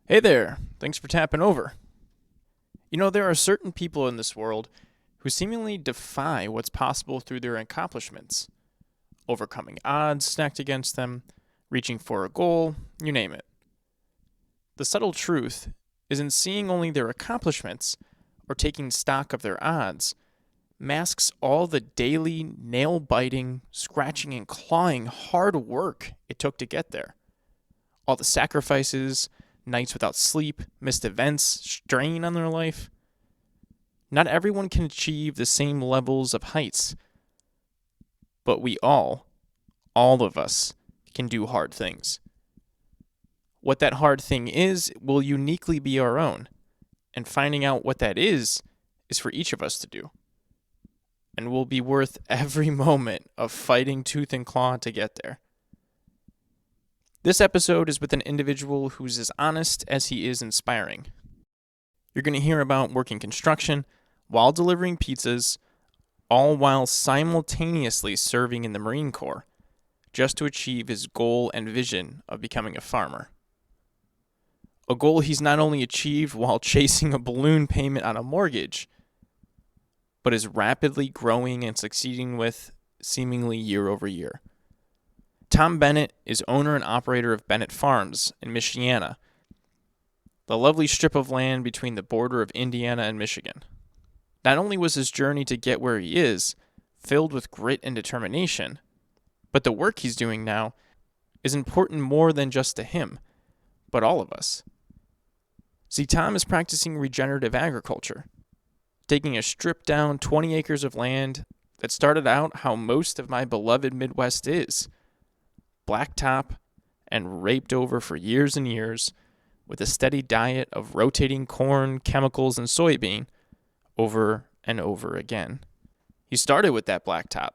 Hey there, thanks for tapping over. There are certain people in this world who seemingly defy what's possible through their accomplishments, overcoming odds stacked against them, reaching for a goal, you name it. The subtle truth is in seeing only their accomplishments or taking stock of their odds masks all the daily, nail biting, scratching, and clawing hard work it took to get there. All the sacrifices, nights without sleep, missed events, strain on their life. Not everyone can achieve the same levels of heights, but we all of us, can do hard things. What that hard thing is will uniquely be our own, and finding out what that is for each of us to do. And will be worth every moment of fighting tooth and claw to get there. This episode is with an individual who's as honest as he is inspiring. You're going to hear about working construction while delivering pizzas, all while simultaneously serving in the Marine Corps, just to achieve his goal and vision of becoming a farmer. A goal he's not only achieved while chasing a balloon payment on a mortgage, but is rapidly growing and succeeding with seemingly year over year. Tom Bennett is owner and operator of Bennett Farms in Michiana, the lovely strip of land between the border of Indiana and Michigan. Not only was his journey to get where he is filled with grit and determination, but the work he's doing now is important more than just to him, but all of us. See, Tom is practicing regenerative agriculture, taking a stripped down 20 acres of land that started out how most of my beloved Midwest is, blacktop and raped over for years and years with a steady diet of rotating corn, chemicals, and soybean over and over again. He started with that blacktop,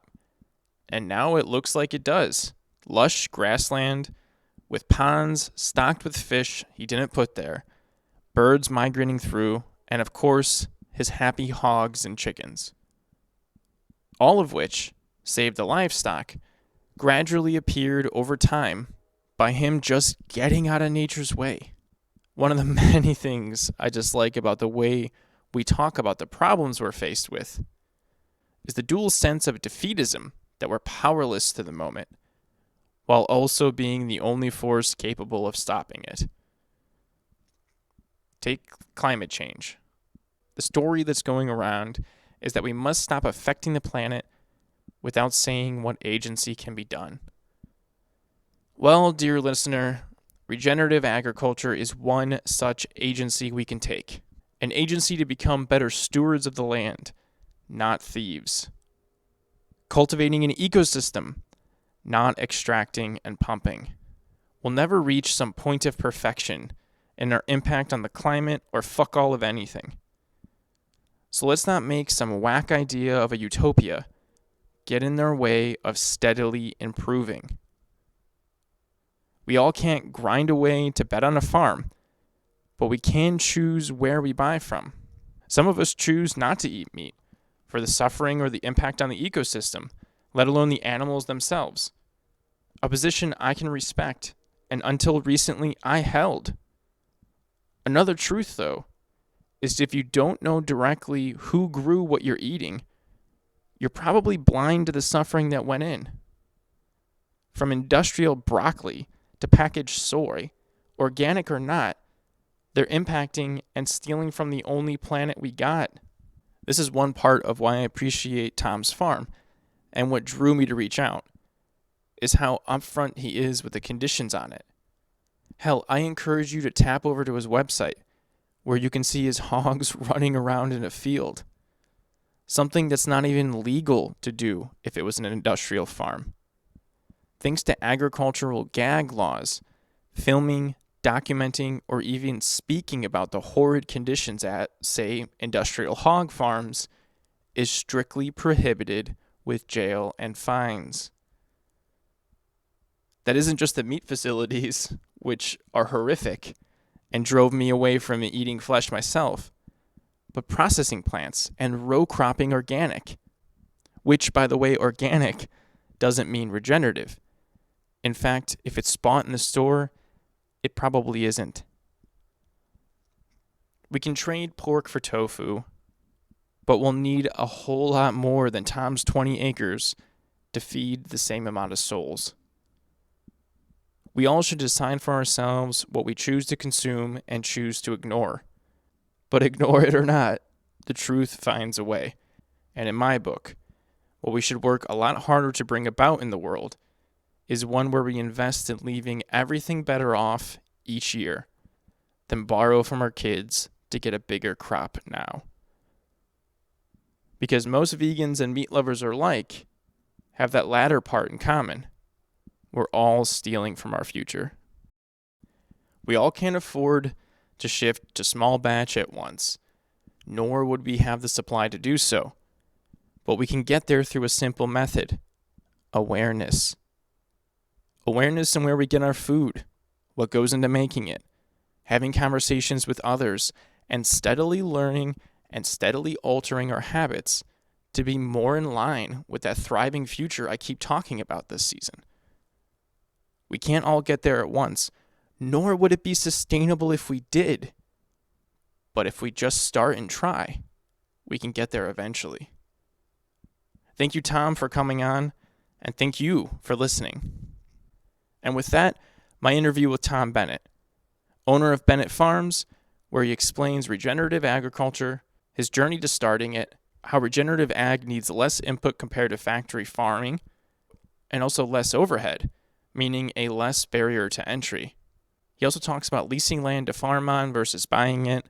and now it looks like it does. Lush grassland with ponds stocked with fish he didn't put there, birds migrating through, and of course, his happy hogs and chickens. All of which, save the livestock, gradually appeared over time by him just getting out of nature's way. One of the many things I dislike about the way we talk about the problems we're faced with is the dual sense of defeatism that we're powerless to the moment, while also being the only force capable of stopping it. Take climate change. The story that's going around is that we must stop affecting the planet without saying what agency can be done. Well, dear listener, regenerative agriculture is one such agency we can take. An agency to become better stewards of the land, not thieves. Cultivating an ecosystem, not extracting and pumping. We'll never reach some point of perfection in our impact on the climate or fuck all of anything. So let's not make some whack idea of a utopia get in their way of steadily improving. We all can't grind away to bet on a farm, but we can choose where we buy from. Some of us choose not to eat meat for the suffering or the impact on the ecosystem, let alone the animals themselves. A position I can respect, and until recently I held. Another truth, though, is if you don't know directly who grew what you're eating, you're probably blind to the suffering that went in. From industrial broccoli to packaged soy, organic or not, they're impacting and stealing from the only planet we got. This is one part of why I appreciate Tom's farm, and what drew me to reach out, is how upfront he is with the conditions on it. Hell, I encourage you to tap over to his website, where you can see his hogs running around in a field. Something that's not even legal to do if it was an industrial farm. Thanks to agricultural gag laws, filming, documenting, or even speaking about the horrid conditions at, say, industrial hog farms is strictly prohibited with jail and fines. That isn't just the meat facilities, which are horrific and drove me away from eating flesh myself, but processing plants and row cropping organic, which, by the way, organic doesn't mean regenerative. In fact, if it's bought in the store, it probably isn't. We can trade pork for tofu, but we'll need a whole lot more than Tom's 20 acres to feed the same amount of souls. We all should decide for ourselves what we choose to consume and choose to ignore. But ignore it or not, the truth finds a way. And in my book, what we should work a lot harder to bring about in the world is one where we invest in leaving everything better off each year than borrow from our kids to get a bigger crop now. Because most vegans and meat lovers alike have that latter part in common. We're all stealing from our future. We all can't afford to shift to small batch at once, nor would we have the supply to do so. But we can get there through a simple method: awareness. Awareness in where we get our food, what goes into making it, having conversations with others, and steadily learning and steadily altering our habits to be more in line with that thriving future I keep talking about this season. We can't all get there at once, nor would it be sustainable if we did. But if we just start and try, we can get there eventually. Thank you, Tom, for coming on, and thank you for listening. And with that, my interview with Tom Bennett, owner of Bennett Farms, where he explains regenerative agriculture, his journey to starting it, how regenerative ag needs less input compared to factory farming, and also less overhead, meaning a less barrier to entry. He also talks about leasing land to farm on versus buying it,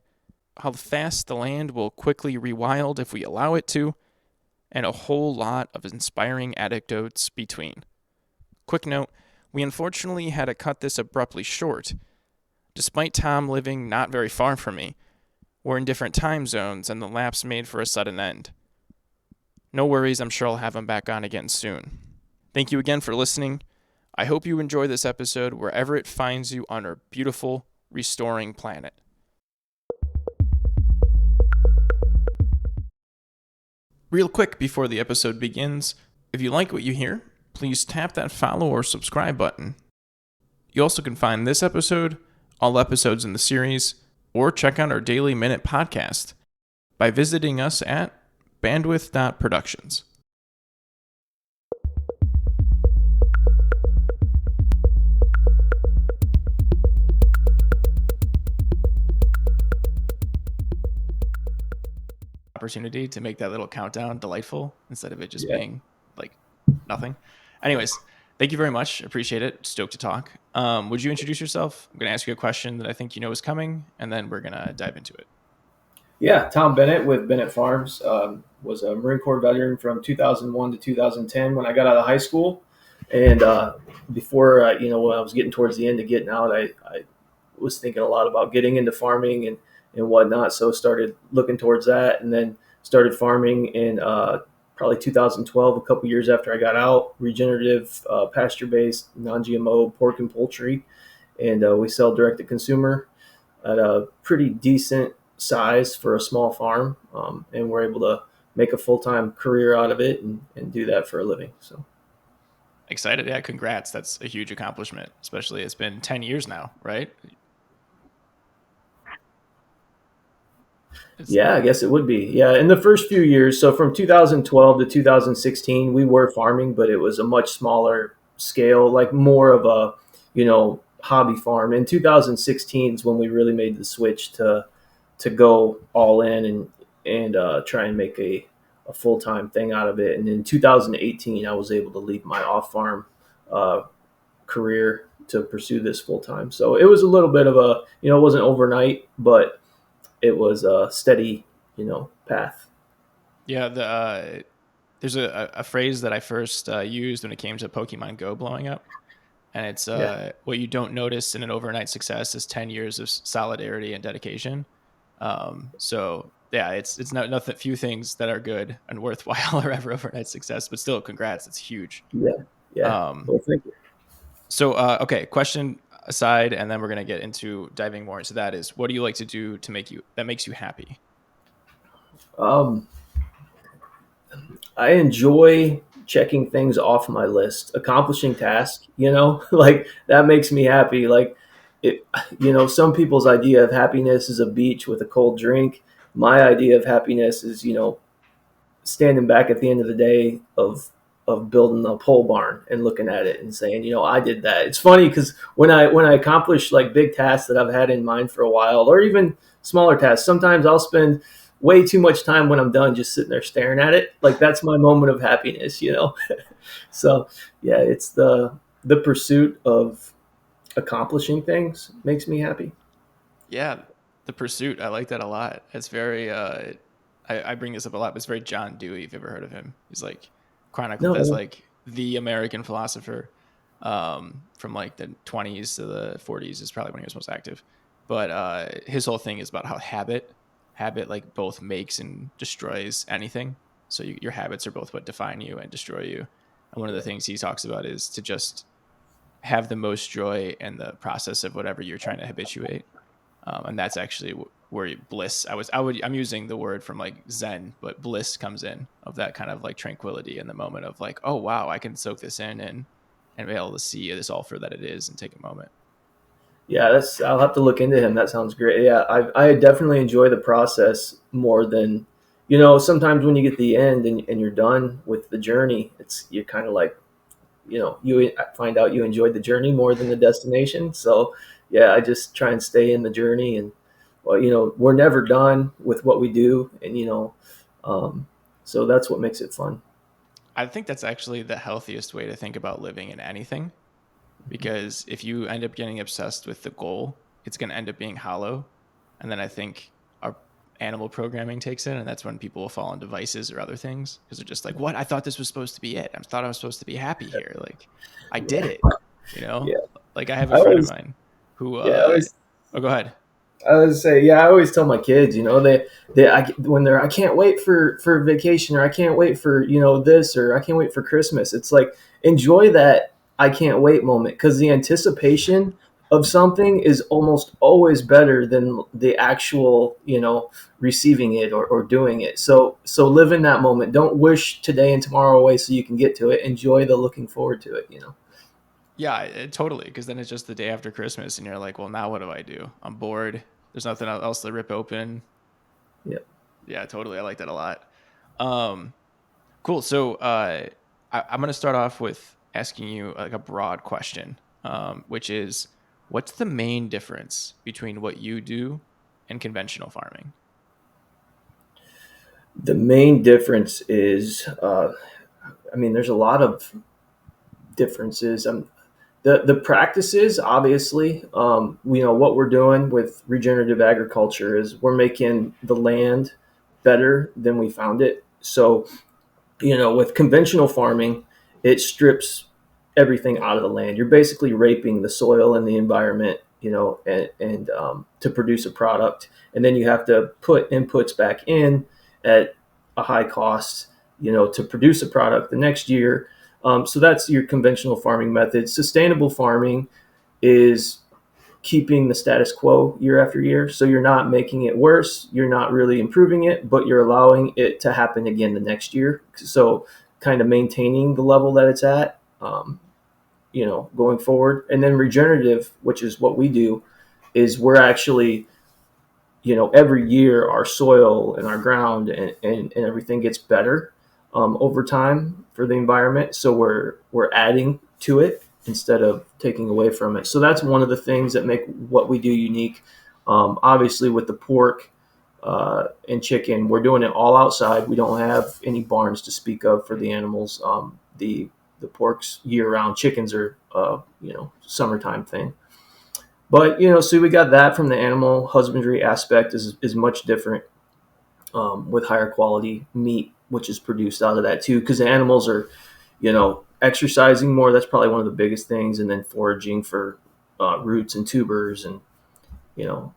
how fast the land will quickly rewild if we allow it to, and a whole lot of inspiring anecdotes between. Quick note, we unfortunately had to cut this abruptly short. Despite Tom living not very far from me, we're in different time zones and the lapse made for a sudden end. No worries, I'm sure I'll have him back on again soon. Thank you again for listening. I hope you enjoy this episode wherever it finds you on our beautiful, restoring planet. Real quick before the episode begins, if you like what you hear, please tap that follow or subscribe button. You also can find this episode, all episodes in the series, or check out our Daily Minute podcast by visiting us at bandwidth.productions. Opportunity to make that little countdown delightful instead of it just being like nothing. Anyways, thank you very much. Appreciate it. Stoked to talk. Would you introduce yourself? I'm going to ask you a question that I think you know is coming, and then we're going to dive into it. Yeah, Tom Bennett with Bennett Farms. Was a Marine Corps veteran from 2001 to 2010 when I got out of high school. And before, when I was getting towards the end of getting out, I was thinking a lot about getting into farming and whatnot. So started looking towards that, and then started farming in probably 2012, a couple years after I got out. Regenerative, pasture-based, non-GMO pork and poultry. And we sell direct to consumer at a pretty decent size for a small farm, and we're able to make a full-time career out of it and do that for a living. So excited. Yeah, congrats. That's a huge accomplishment, especially it's been 10 years now, right? Yeah, I guess it would be. Yeah, in the first few years, so from 2012 to 2016, we were farming, but it was a much smaller scale, like more of a, hobby farm. In 2016 is when we really made the switch to go all in and try and make a full-time thing out of it. And in 2018, I was able to leave my off-farm career to pursue this full-time. So it was a little bit of a, it wasn't overnight, but it was a steady, path. Yeah, there's a phrase that I first used when it came to Pokemon Go blowing up, and it's what you don't notice in an overnight success is 10 years of solidarity and dedication. So yeah, it's not nothing. Few things that are good and worthwhile are ever overnight success, but still, congrats. It's huge. Yeah. Well, thank you. So okay, question aside, and then we're gonna get into diving more into that. Is what do you like to do to makes you happy? I enjoy checking things off my list, accomplishing tasks. Like that makes me happy. Like it, some people's idea of happiness is a beach with a cold drink. My idea of happiness is, standing back at the end of the day of building a pole barn and looking at it and saying, I did that. It's funny because when I accomplish like big tasks that I've had in mind for a while, or even smaller tasks, sometimes I'll spend way too much time when I'm done just sitting there staring at it. Like that's my moment of happiness. So yeah, it's the pursuit of accomplishing things makes me happy. Yeah, the pursuit. I like that a lot. It's very. I bring this up a lot, but it's very John Dewey. If you've ever heard of him, he's like chronicled as No, like the American philosopher from like the 20s to the 40s is probably when he was most active. But his whole thing is about how habit like both makes and destroys anything. So your habits are both what define you and destroy you. And one of the things he talks about is to just have the most joy in the process of whatever you're trying to habituate, and that's actually where bliss. I'm using the word from like Zen, but bliss comes in of that kind of like tranquility in the moment of like, oh wow, I can soak this in and be able to see this all for that it is and take a moment. yeah, I'll have to look into him. That sounds great. Yeah, I definitely enjoy the process more than, sometimes when you get to the end and you're done with the journey, you're kind of like, you find out you enjoyed the journey more than the destination. So yeah, I just try and stay in the journey. And well, we're never done with what we do, and um, so that's what makes it fun. I think that's actually the healthiest way to think about living in anything, because if you end up getting obsessed with the goal, it's going to end up being hollow. And then I think our animal programming takes in, and that's when people will fall into vices or other things because they're just like, what? I thought this was supposed to be it. I thought I was supposed to be happy here. Like, I did Yeah, it, you know? yeah. Like, I have a I friend of always, mine who, yeah, I always oh, go ahead. I would say, yeah, I always tell my kids, when I can't wait for vacation, or I can't wait for, this, or I can't wait for Christmas. It's like, enjoy that I can't wait moment, because the anticipation of something is almost always better than the actual, receiving it or doing it. So live in that moment. Don't wish today and tomorrow away so you can get to it. Enjoy the looking forward to it. Yeah, totally. Because then it's just the day after Christmas, and you're like, well, now what do I do? I'm bored. There's nothing else to rip open. Yeah. Yeah, totally. I like that a lot. Um, Cool. So I'm going to start off with asking you like a broad question, which is, what's the main difference between what you do and conventional farming? The main difference is, there's a lot of differences. The practices, obviously, what we're doing with regenerative agriculture is we're making the land better than we found it. So, with conventional farming, it strips everything out of the land. You're basically raping the soil and the environment, and to produce a product, and then you have to put inputs back in at a high cost, to produce a product the next year. So that's your conventional farming method. Sustainable farming is keeping the status quo year after year. So you're not making it worse, you're not really improving it, but you're allowing it to happen again the next year. So kind of maintaining the level that it's at, going forward. And then regenerative, which is what we do, is we're actually, every year our soil and our ground and everything gets better over time for the environment. So we're adding to it instead of taking away from it. So that's one of the things that make what we do unique. Obviously, with the pork and chicken, we're doing it all outside. We don't have any barns to speak of for the animals. The pork's year round. Chickens are summertime thing. But so we got that from the animal husbandry aspect is much different, with higher quality meat, which is produced out of that too, because the animals are, exercising more. That's probably one of the biggest things, and then foraging for roots and tubers and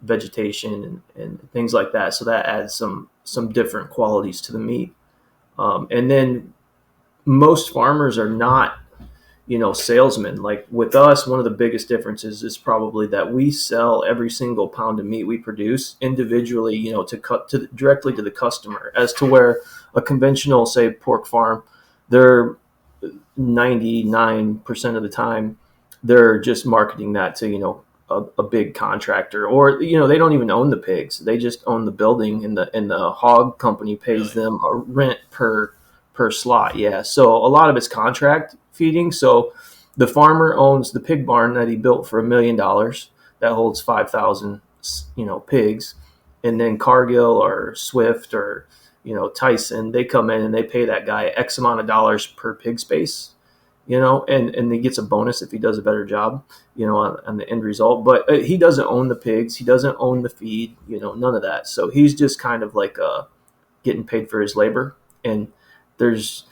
vegetation and things like that. So that adds some different qualities to the meat. And then most farmers are not salesmen. Like with us, one of the biggest differences is probably that we sell every single pound of meat we produce individually, to cut to directly to the customer, as to where a conventional, say, pork farm, they're 99% of the time they're just marketing that to a big contractor, or they don't even own the pigs. They just own the building, and the hog company pays Really? them a rent per slot. Yeah, so a lot of it's contract feeding. So the farmer owns the pig barn that he built for $1 million that holds 5,000 pigs, and then Cargill or Swift or Tyson, they come in and they pay that guy X amount of dollars per pig space, and he gets a bonus if he does a better job, on the end result. But he doesn't own the pigs, he doesn't own the feed, none of that. So he's just kind of like getting paid for his labor. And there's,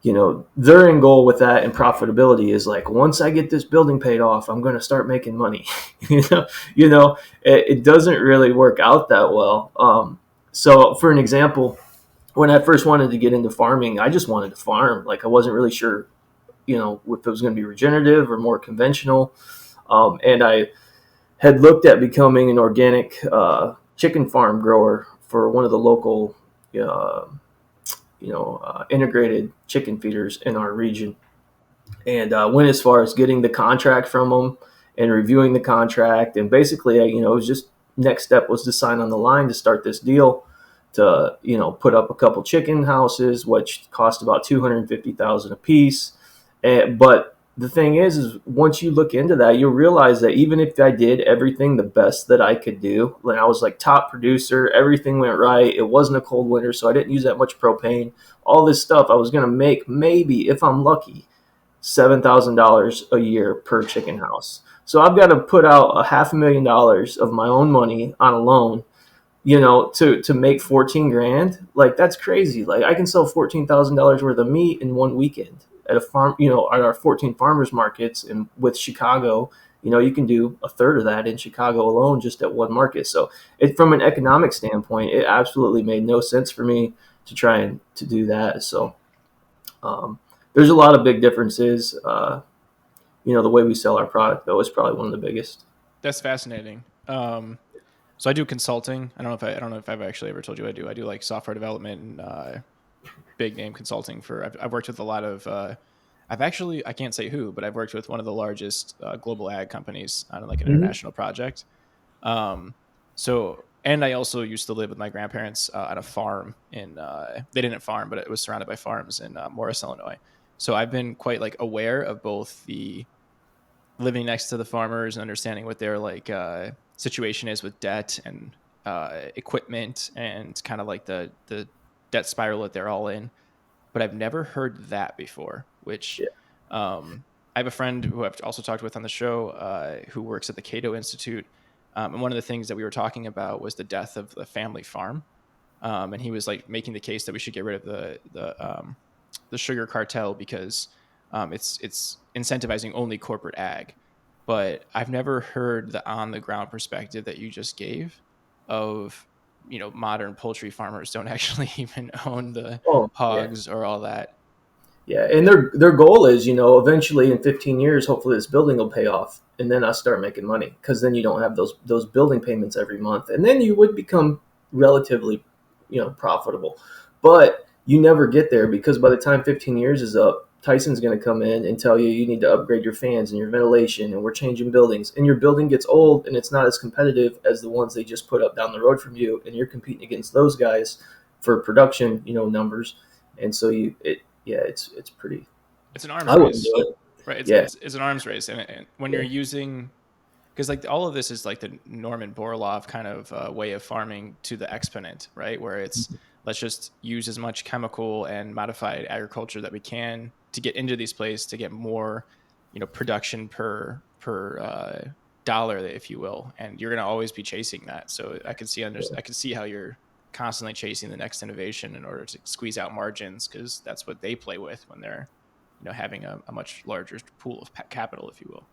their end goal with that and profitability is like, once I get this building paid off, I'm going to start making money. It doesn't really work out that well. So for an example, when I first wanted to get into farming, I just wanted to farm. Like, I wasn't really sure, if it was going to be regenerative or more conventional. And I had looked at becoming an organic chicken farm grower for one of the local, integrated chicken feeders in our region, and went as far as getting the contract from them and reviewing the contract. And basically, it was just, next step was to sign on the line to start this deal to, put up a couple chicken houses, which cost about 250,000 a piece. But the thing is once you look into that, you'll realize that even if I did everything the best that I could do, when I was like top producer, everything went right. It wasn't a cold winter, so I didn't use that much propane. All this stuff, I was going to make, maybe if I'm lucky, $7,000 a year per chicken house. So I've got to put out $500,000 of my own money on a loan, to make 14 grand. Like, that's crazy. Like, I can sell $14,000 worth of meat in one weekend at a farm, at our 14 farmers markets. And with Chicago, you can do a third of that in Chicago alone, just at one market. So from an economic standpoint, it absolutely made no sense for me to try and to do that. So there's a lot of big differences. The way we sell our product, though, is probably one of the biggest. That's fascinating. So I do consulting. I don't know if I've actually ever told you I do. I do like software development and big name consulting for. I've worked with a lot of. I can't say who, but I've worked with one of the largest global ag companies on like an Mm-hmm. international project. And I also used to live with my grandparents on a farm in. They didn't farm, but it was surrounded by farms in Morris, Illinois. So I've been quite like aware of both the living next to the farmers and understanding what their like situation is with debt and equipment and kind of like the debt spiral that they're all in. But I've never heard that before, which Yeah. I have a friend who I've also talked with on the show who works at the Cato Institute. And one of the things that we were talking about was the death of the family farm. And he was like making the case that we should get rid of the sugar cartel because it's incentivizing only corporate ag. But I've never heard the on the ground perspective that you just gave of modern poultry farmers don't actually even own the Oh, yeah. hogs or all that. Yeah, and their goal is, eventually in 15 years, hopefully this building will pay off, and then I start making money, because then you don't have those building payments every month, and then you would become relatively, profitable. But you never get there, because by the time 15 years is up, Tyson's going to come in and tell you need to upgrade your fans and your ventilation, and we're changing buildings, and your building gets old and it's not as competitive as the ones they just put up down the road from you, and you're competing against those guys for production, numbers, and so yeah, it's pretty. It's an arms I wouldn't race, do it. right? It's Yeah, it's, it's an arms race, and when yeah, you're using because like all of this is like the Norman Borlaug kind of way of farming to the exponent, right? Where it's let's just use as much chemical and modified agriculture that we can to get into these places to get more, production per dollar, if you will, and you're going to always be chasing that. So I could see how you're constantly chasing the next innovation in order to squeeze out margins because that's what they play with when they're having a much larger pool of capital, if you will.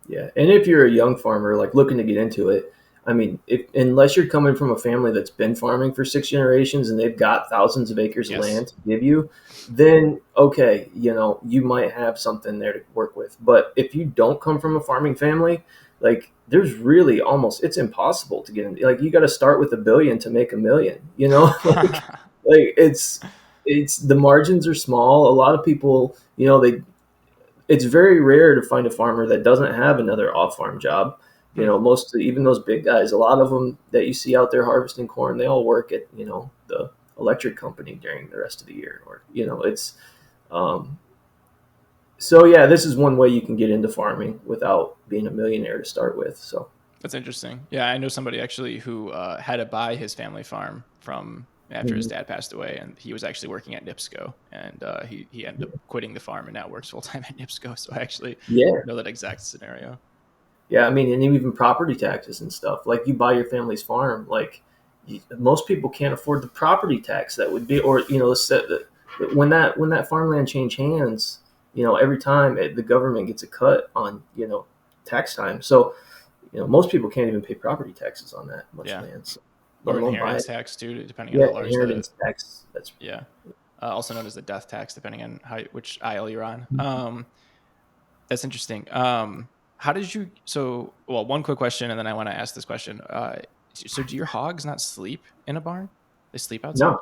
yeah. And if you're a young farmer, like looking to get into it, I mean, unless you're coming from a family that's been farming for 6 generations and they've got thousands of acres of Yes. land to give you, then okay, you might have something there to work with. But if you don't come from a farming family, like there's really almost, it's impossible to get in. Like, you got to start with 1 billion to make 1 million. Like it's the margins are small. A lot of people, it's very rare to find a farmer that doesn't have another off-farm job, Hmm. Even those big guys, a lot of them that you see out there harvesting corn, they all work at, the electric company during the rest of the year, or, it's, um, so yeah, this is one way you can get into farming without being a millionaire to start with. So, That's interesting. Yeah, I know somebody actually who had to buy his family farm from after his mhm. dad passed away, and he was actually working at NIPSCO, and he ended up quitting the farm and now works full time at NIPSCO. So I actually Yeah. know that exact scenario. Yeah, I mean, and even property taxes and stuff. Like you buy your family's farm, like most people can't afford the property tax that would be, or when that farmland change hands, every time the government gets a cut on tax time. So most people can't even pay property taxes on that much Yeah, land, so, let or alone buy inheritance it. tax too, depending on Yeah, how large the inheritance tax. That's yeah, also known as the death tax, depending on which aisle you're on. That's interesting. How did you? So, well, one quick question, and then I want to ask this question. So, do your hogs not sleep in a barn? They sleep outside. no.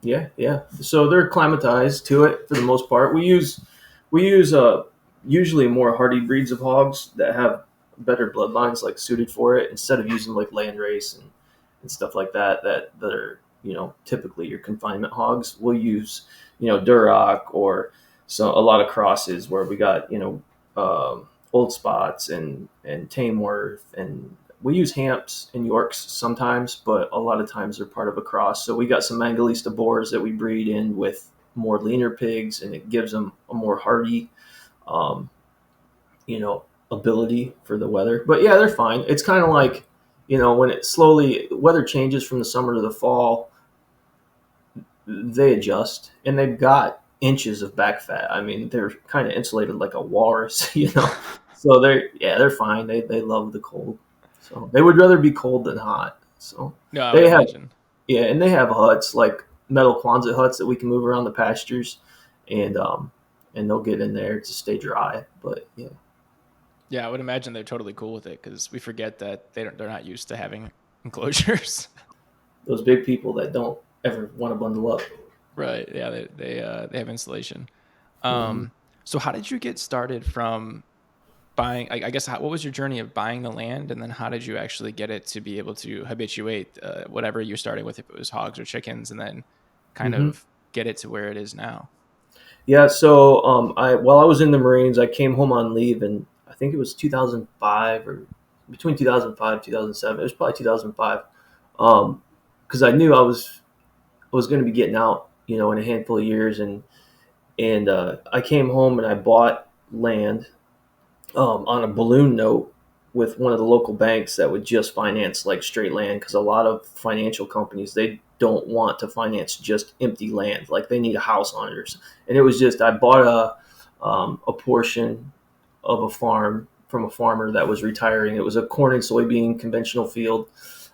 Yeah, yeah. So they're acclimatized to it for the most part. We use usually more hardy breeds of hogs that have better bloodlines like suited for it, instead of using like landrace and stuff like that are typically your confinement hogs. We'll use Duroc, or a lot of crosses where we got old spots and Tamworth, and we use Hamps and Yorks sometimes, but a lot of times they're part of a cross. So we got some Mangalista boars that we breed in with more leaner pigs, and it gives them a more hardy, um, ability for the weather. But yeah, they're fine. It's kind of like, when it slowly weather changes from the summer to the fall, they adjust, and they've got inches of back fat. I mean, they're kind of insulated like a walrus, So they're fine. They love the cold, so they would rather be cold than hot. So No, I would they have imagine. yeah, and they have huts like metal Quonset huts that we can move around the pastures, and they'll get in there to stay dry. But yeah, Yeah, I would imagine they're totally cool with it because we forget that they're not used to having enclosures. those big people that don't ever want to bundle up. Right. Yeah, they have insulation. Hmm. So how did you get started from buying? I guess what was your journey of buying the land, and then how did you actually get it to be able to habituate whatever you're starting with, if it was hogs or chickens, and then kind Hmm. of get it to where it is now? Yeah, so I while I was in the Marines, I came home on leave, and I think it was 2005, or between 2005 2007. It was probably 2005, because I knew I was going to be getting out, in a handful of years, and I came home and I bought land, on a balloon note with one of the local banks that would just finance like straight land, because a lot of financial companies, they don't want to finance just empty land, like they need a house on it. And it was just, I bought a portion of a farm from a farmer that was retiring. It was a corn and soybean conventional field.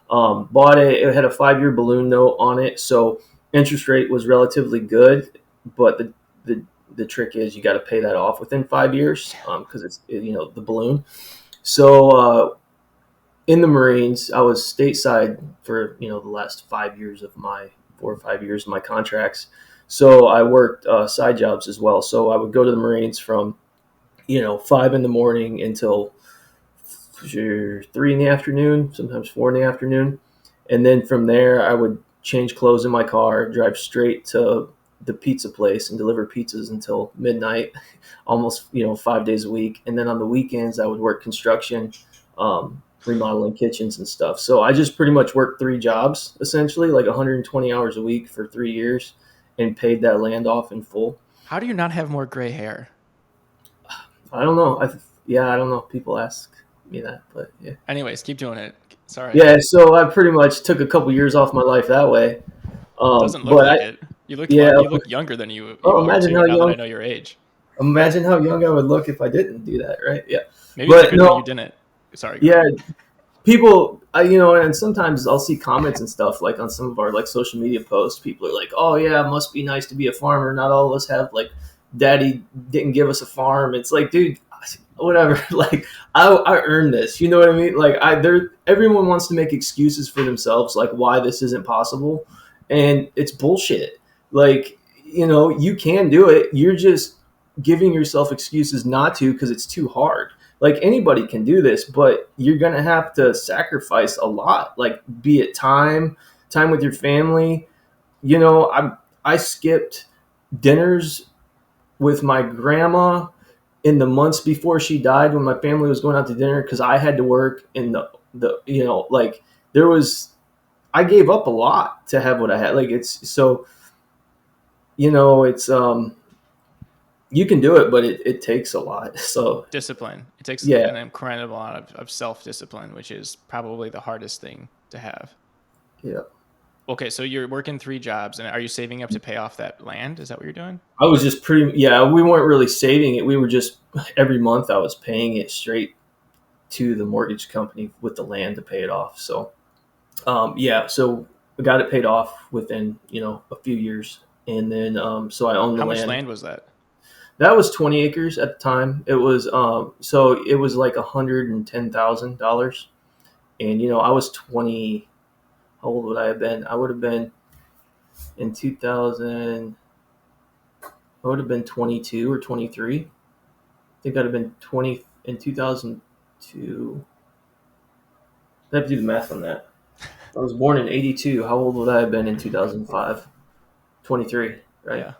Bought it. It had a 5-year balloon note on it, so interest rate was relatively good. But the trick is you got to pay that off within 5 years, because it's the balloon. So in the Marines, I was stateside for the last 5 years of my 4 or 5 years of my contracts. So I worked side jobs as well. So I would go to the Marines from 5 in the morning until 3 in the afternoon, sometimes 4 in the afternoon, and then from there I would change clothes in my car, drive straight to the pizza place, and deliver pizzas until midnight, almost 5 days a week. And then on the weekends I would work construction, remodeling kitchens and stuff. So I just pretty much worked 3 jobs, essentially like 120 hours a week for 3 years, and paid that land off in full. How do you not have more gray hair? I don't know. I don't know. People ask me that, but yeah. Anyways, keep doing it. Sorry, Yeah, so I pretty much took a couple years off my life that way. doesn't look But like it. yeah, You look younger than you oh, are imagine too. how Now that I young, know your age, I would look if I didn't do that, right? Yeah, maybe it's a but good thing you no, didn't. Sorry, go yeah, ahead. people, and sometimes I'll see comments and stuff like on some of our like social media posts. People are like, "Oh yeah, it must be nice to be a farmer. Not all of us have like, daddy didn't give us a farm." It's like, dude, whatever. Like, I earned this. You know what I mean? Like, everyone wants to make excuses for themselves, like why this isn't possible, and it's bullshit. Like, you can do it. You're just giving yourself excuses not to, because it's too hard. like anybody can do this, but you're going to have to sacrifice a lot, like be it time with your family. I skipped dinners with my grandma in the months before she died when my family was going out to dinner because I had to work in the like there was I gave up a lot to have what I had. Like it's so it's you can do it, but it takes a lot. So Discipline. It takes yeah, an incredible amount of self-discipline, which is probably the hardest thing to have. yeah. Okay, so you're working 3 jobs, and are you saving up to pay off that land? Is that what you're doing? I was just we weren't really saving it. We were just every month I was paying it straight to the mortgage company with the land to pay it off. So so I got it paid off within a few years, and then so I owned the How much land. land was that? That was 20 acres at the time. It was so it was like $110,000, and I was 20. How old would I have been? I would have been in 2000. I would have been 22 or 23. I think I'd have been 20 in 2002. I have to do the math on that. I was born in 82. How old would I have been in 2005? 23, right? Yeah.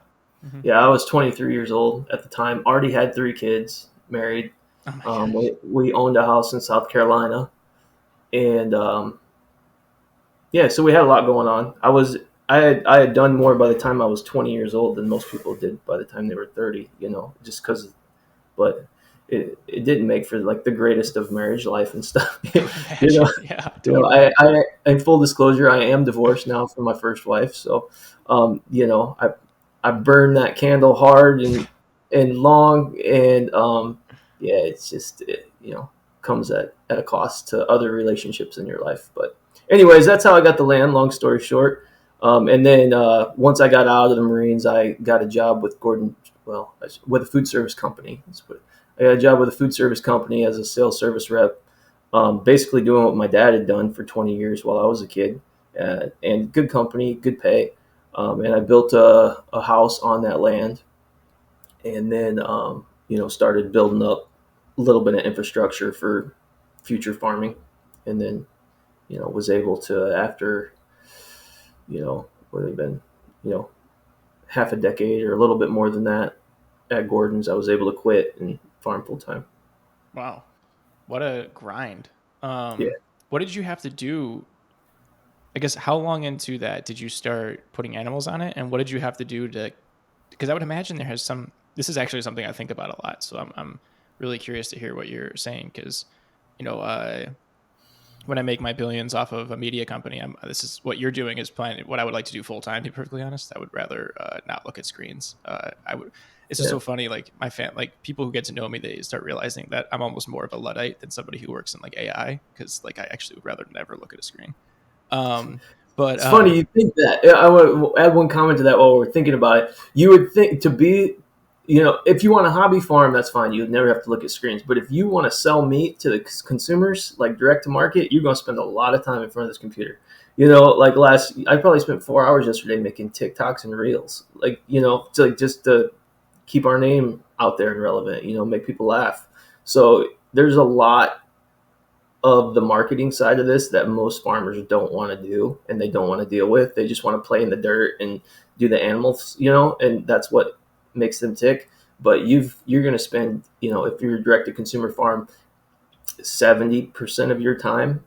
Mm-hmm. Yeah, I was 23 years old at the time. Already had 3 kids, married. Oh my gosh. We owned a house in South Carolina, and yeah, so we had a lot going on. I had done more by the time I was 20 years old than most people did by the time they were 30. Just because, but it didn't make for like the greatest of marriage life and stuff. you know, Yeah, totally. in full disclosure, I am divorced now from my first wife. So, I burned that candle hard and long, and yeah, it's just comes at a cost to other relationships in your life. But anyways, that's how I got the land. Long story short, and then once I got out of the Marines, I got a job with with a food service company. I got a job with a food service company as a sales service rep, basically doing what my dad had done for 20 years while I was a kid, and good company, good pay. And I built a house on that land, and then started building up a little bit of infrastructure for future farming, and then was able to, after what have they been half a decade or a little bit more than that at Gordon's, I was able to quit and farm full time. Wow. What a grind. Yeah. What did you have to do? I guess how long into that did you start putting animals on it, and what did you have to do to? Because I would imagine there has some. This is actually something I think about a lot, so I'm really curious to hear what you're saying because, you know, when I make my billions off of a media company, this is what you're doing is planning what I would like to do full time. To be perfectly honest, I would rather not look at screens. I would. It's just Yeah. so funny. Like like people who get to know me, they start realizing that I'm almost more of a Luddite than somebody who works in like AI because like I actually would rather never look at a screen. Um, but It's funny you think that. I want to add one comment to that while we're thinking about it. You would think to be, if you want a hobby farm, that's fine. You would never have to look at screens. But if you want to sell meat to the consumers, like direct to market, you're going to spend a lot of time in front of this computer. Like I probably spent 4 hours yesterday making TikToks and reels, like, just to keep our name out there and relevant, make people laugh. So there's a lot of the marketing side of this that most farmers don't want to do and they don't want to deal with. They just want to play in the dirt and do the animals, and that's what makes them tick. But you're going to spend, if you're a direct to consumer farm, 70% of your time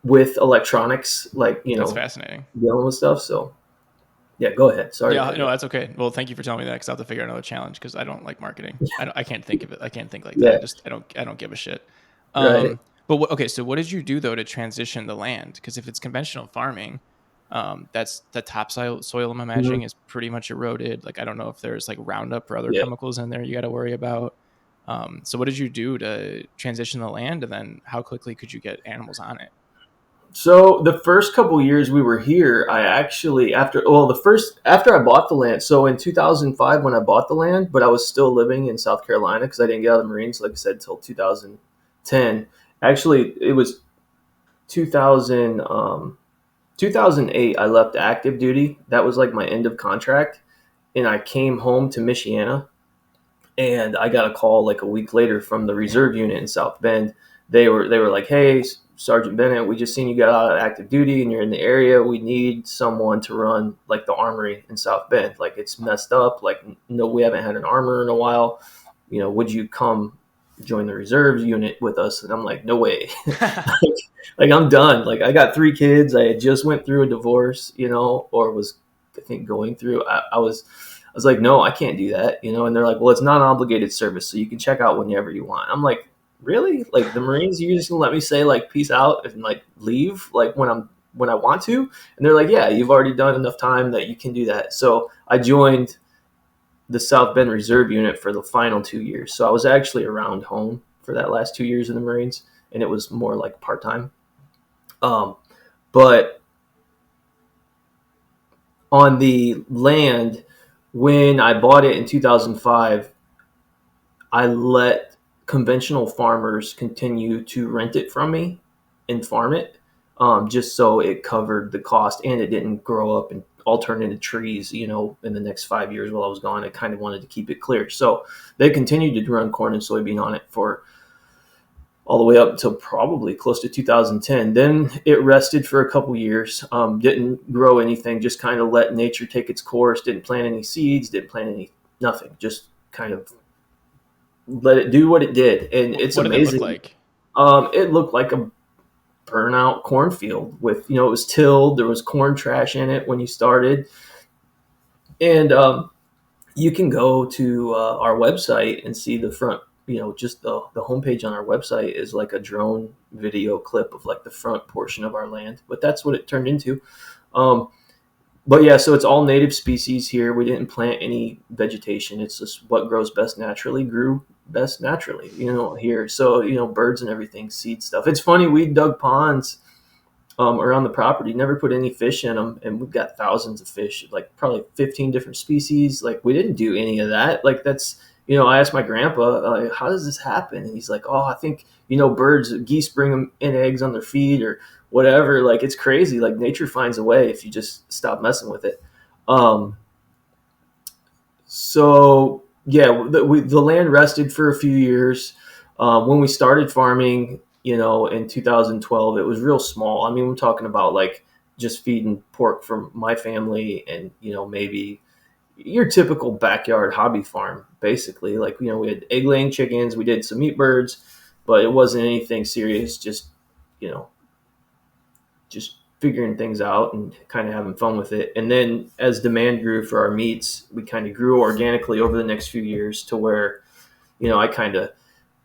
with electronics, like, that's fascinating. dealing with stuff. So yeah, go ahead. Sorry. Yeah, no, that's okay. Well, thank you for telling me that because I have to figure out another challenge because I don't like marketing. I can't think of it. I can't think like that. Yeah. I don't give a shit. Right. Okay, so what did you do though to transition the land? Because if it's conventional farming, that's the topsoil soil I'm imagining Mhm. is pretty much eroded. Like I don't know if there's like Roundup or other Yeah. chemicals in there you got to worry about. So what did you do to transition the land, and then how quickly could you get animals on it? So the first couple of years we were here, I actually after I bought the land. So in 2005 when I bought the land, but I was still living in South Carolina because I didn't get out of the Marines, like I said, until 2010. Actually, it was 2000 2008. I left active duty. That was like my end of contract, and I came home to Michiana, And I got a call like a week later from the reserve unit in South Bend. They were like, "Hey, Sergeant Bennett, we just seen you got out of active duty and you're in the area. We need someone to run like the armory in South Bend. Like it's messed up. Like no, we haven't had an armor in a while. Would you come join the reserve unit with us?" And I'm like, "No way." like I'm done. Like I got 3 kids. I had just went through a divorce, or was I think going through. I was like, "No, I can't do that," And they're like, "Well, it's non-obligated service, so you can check out whenever you want." I'm like, "Really? Like the Marines, you're just gonna let me say like peace out and like leave like when I want to?" And they're like, "Yeah, you've already done enough time that you can do that." So I joined the South Bend Reserve Unit for the final 2 years. So I was actually around home for that last 2 years in the Marines, and it was more like part time. But on the land, when I bought it in 2005, I let conventional farmers continue to rent it from me and farm it, just so it covered the cost and it didn't grow up and all turn into trees, in the next 5 years while I was gone. I kind of wanted to keep it clear. So they continued to run corn and soybean on it for all the way up until probably close to 2010. Then it rested for a couple years, didn't grow anything, just kind of let nature take its course, didn't plant any seeds, didn't plant nothing, just kind of let it do what it did. And it's What did it look amazing. like? It looked like a burnout cornfield with, it was tilled. There was corn trash in it when you started. And you can go to our website and see the front, just the homepage on our website is like a drone video clip of like the front portion of our land. But that's what it turned into. But yeah, so it's all native species here. We didn't plant any vegetation. It's just what grows best naturally, grew best naturally, here. So, birds and everything, seed stuff. It's funny, we dug ponds around the property, never put any fish in them. And we've got thousands of fish, like probably 15 different species. Like we didn't do any of that. Like that's, I asked my grandpa, like, "How does this happen?" And he's like, "Oh, I think, birds, geese bring them in eggs on their feet or whatever." Like it's crazy. Like nature finds a way if you just stop messing with it. Um, so yeah, the land rested for a few years. When we started farming, in 2012, it was real small. I mean, we're talking about like just feeding pork for my family and, maybe your typical backyard hobby farm, basically. Like, we had egg laying chickens, we did some meat birds, but it wasn't anything serious. You know, just figuring things out and kind of having fun with it. And then as demand grew for our meats, we kind of grew organically over the next few years to where, I kind of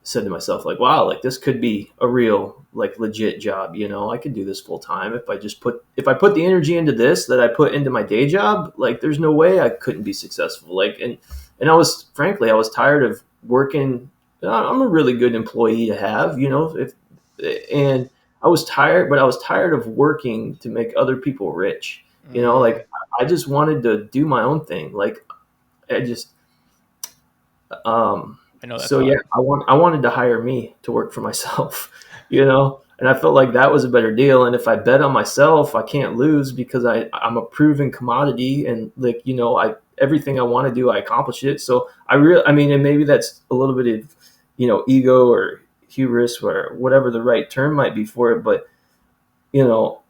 said to myself, like, wow, like this could be a real, like legit job. I could do this full time if I put the energy into this that I put into my day job. Like there's no way I couldn't be successful. Like, and I was tired of working. I'm a really good employee to have, and I was tired of working to make other people rich. Like I just wanted to do my own thing. Like I just, I know that so thought. yeah, I wanted to hire me to work for myself, and I felt like that was a better deal. And if I bet on myself, I can't lose because I'm a proven commodity, and like, everything I want to do, I accomplish it. So I mean, and maybe that's a little bit of, ego or hubris or whatever the right term might be for it. But, you know,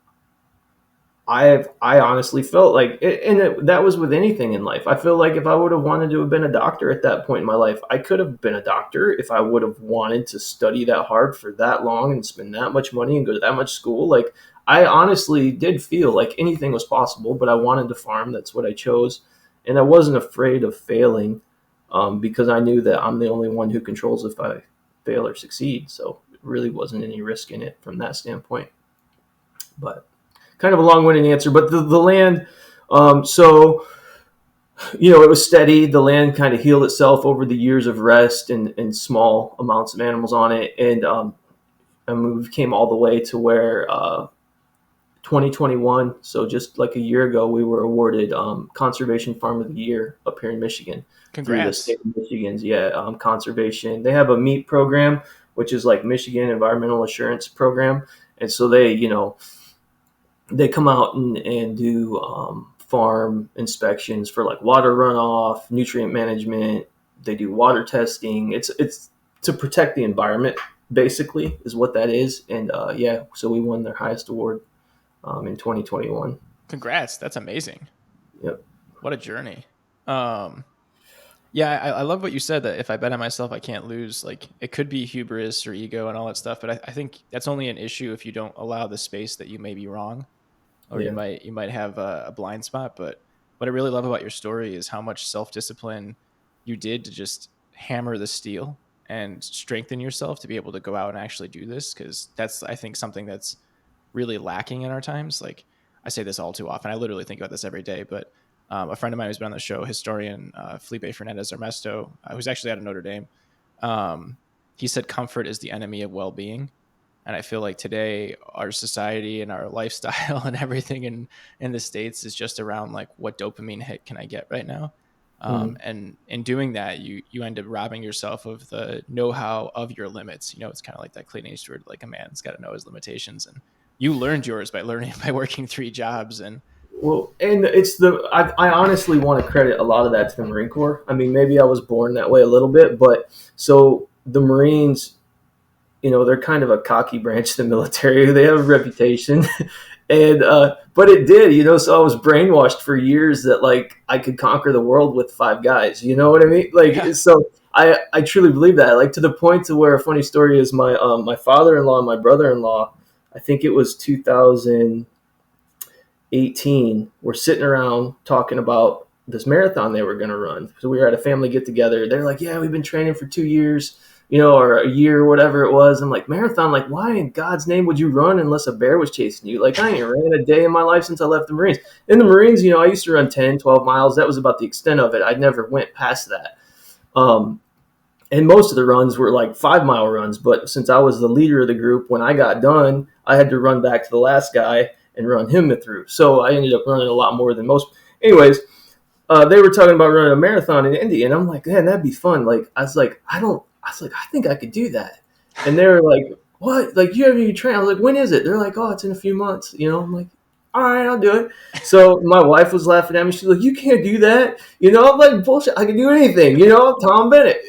I honestly felt like, that was with anything in life. I feel like if I would have wanted to have been a doctor at that point in my life, I could have been a doctor if I would have wanted to study that hard for that long and spend that much money and go to that much school. Like I honestly did feel like anything was possible, but I wanted to farm. That's what I chose, and I wasn't afraid of failing, because I knew that I'm the only one who controls if I fail or succeed. So it really wasn't any risk in it from that standpoint. But kind of a long-winded answer, but the land, so, it was steady. The land kind of healed itself over the years of rest and small amounts of animals on it. And we came all the way to where 2021, so just like a year ago, we were awarded Conservation Farm of the Year up here in Michigan through the Congrats. state of Michigan's, conservation. They have a meat program, which is like Michigan Environmental Assurance Program. And so they come out and do farm inspections for like water runoff, nutrient management, They do water testing. It's to protect the environment, basically, is what that is. And yeah, so we won their highest award in 2021. Congrats. That's amazing. Yep. What a journey. Um, yeah, I love what you said that if I bet on myself, I can't lose. Like it could be hubris or ego and all that stuff, but I think that's only an issue if you don't allow the space that you may be wrong, or Yeah. you might have a blind spot. But what I really love about your story is how much self discipline you did to just hammer the steel and strengthen yourself to be able to go out and actually do this. Because that's I think something that's really lacking in our times. Like I say this all too often. I literally think about this every day. But a friend of mine who's been on the show, historian Felipe Fernandez Armesto, who's actually out of Notre Dame, um, he said comfort is the enemy of well-being. And I feel like today our society and our lifestyle and everything in the States is just around like what dopamine hit can I get right now. Mhm. And in doing that, you end up robbing yourself of the know-how of your limits. You know, it's kind of like that Clint Eastwood, like a man's got to know his limitations. And you learned yours by learning by working 3 jobs. And Well, and I honestly want to credit a lot of that to the Marine Corps. I mean, maybe I was born that way a little bit, but so the Marines, they're kind of a cocky branch of the military. They have a reputation, and but it did, So I was brainwashed for years that like I could conquer the world with 5 guys. You know what I mean? yeah, Like so. I truly believe that, like to the point to where a funny story is my father-in-law and my brother-in-law, I think it was 2018, were sitting around talking about this marathon they were going to run. So we were at a family get together. They're like, yeah, we've been training for 2 years, or a year, whatever it was. I'm like, marathon, like, why in God's name would you run unless a bear was chasing you? Like, I ain't ran a day in my life since I left the Marines. In the Marines, I used to run 10, 12 miles. That was about the extent of it. I never went past that. Um, and most of the runs were like 5 mile runs. But since I was the leader of the group, when I got done, I had to run back to the last guy and run him through. So I ended up running a lot more than most. Anyways, they were talking about running a marathon in Indy, and I'm like, man, that'd be fun. Like, I was like, I think I could do that. And they were like, what? Like, you haven't even trained? I was like, when is it? They're like, oh, it's in a few months. I'm like, all right, I'll do it. So my wife was laughing at me. She's like, you can't do that. I'm like, bullshit. I can do anything. I'm Tom Bennett.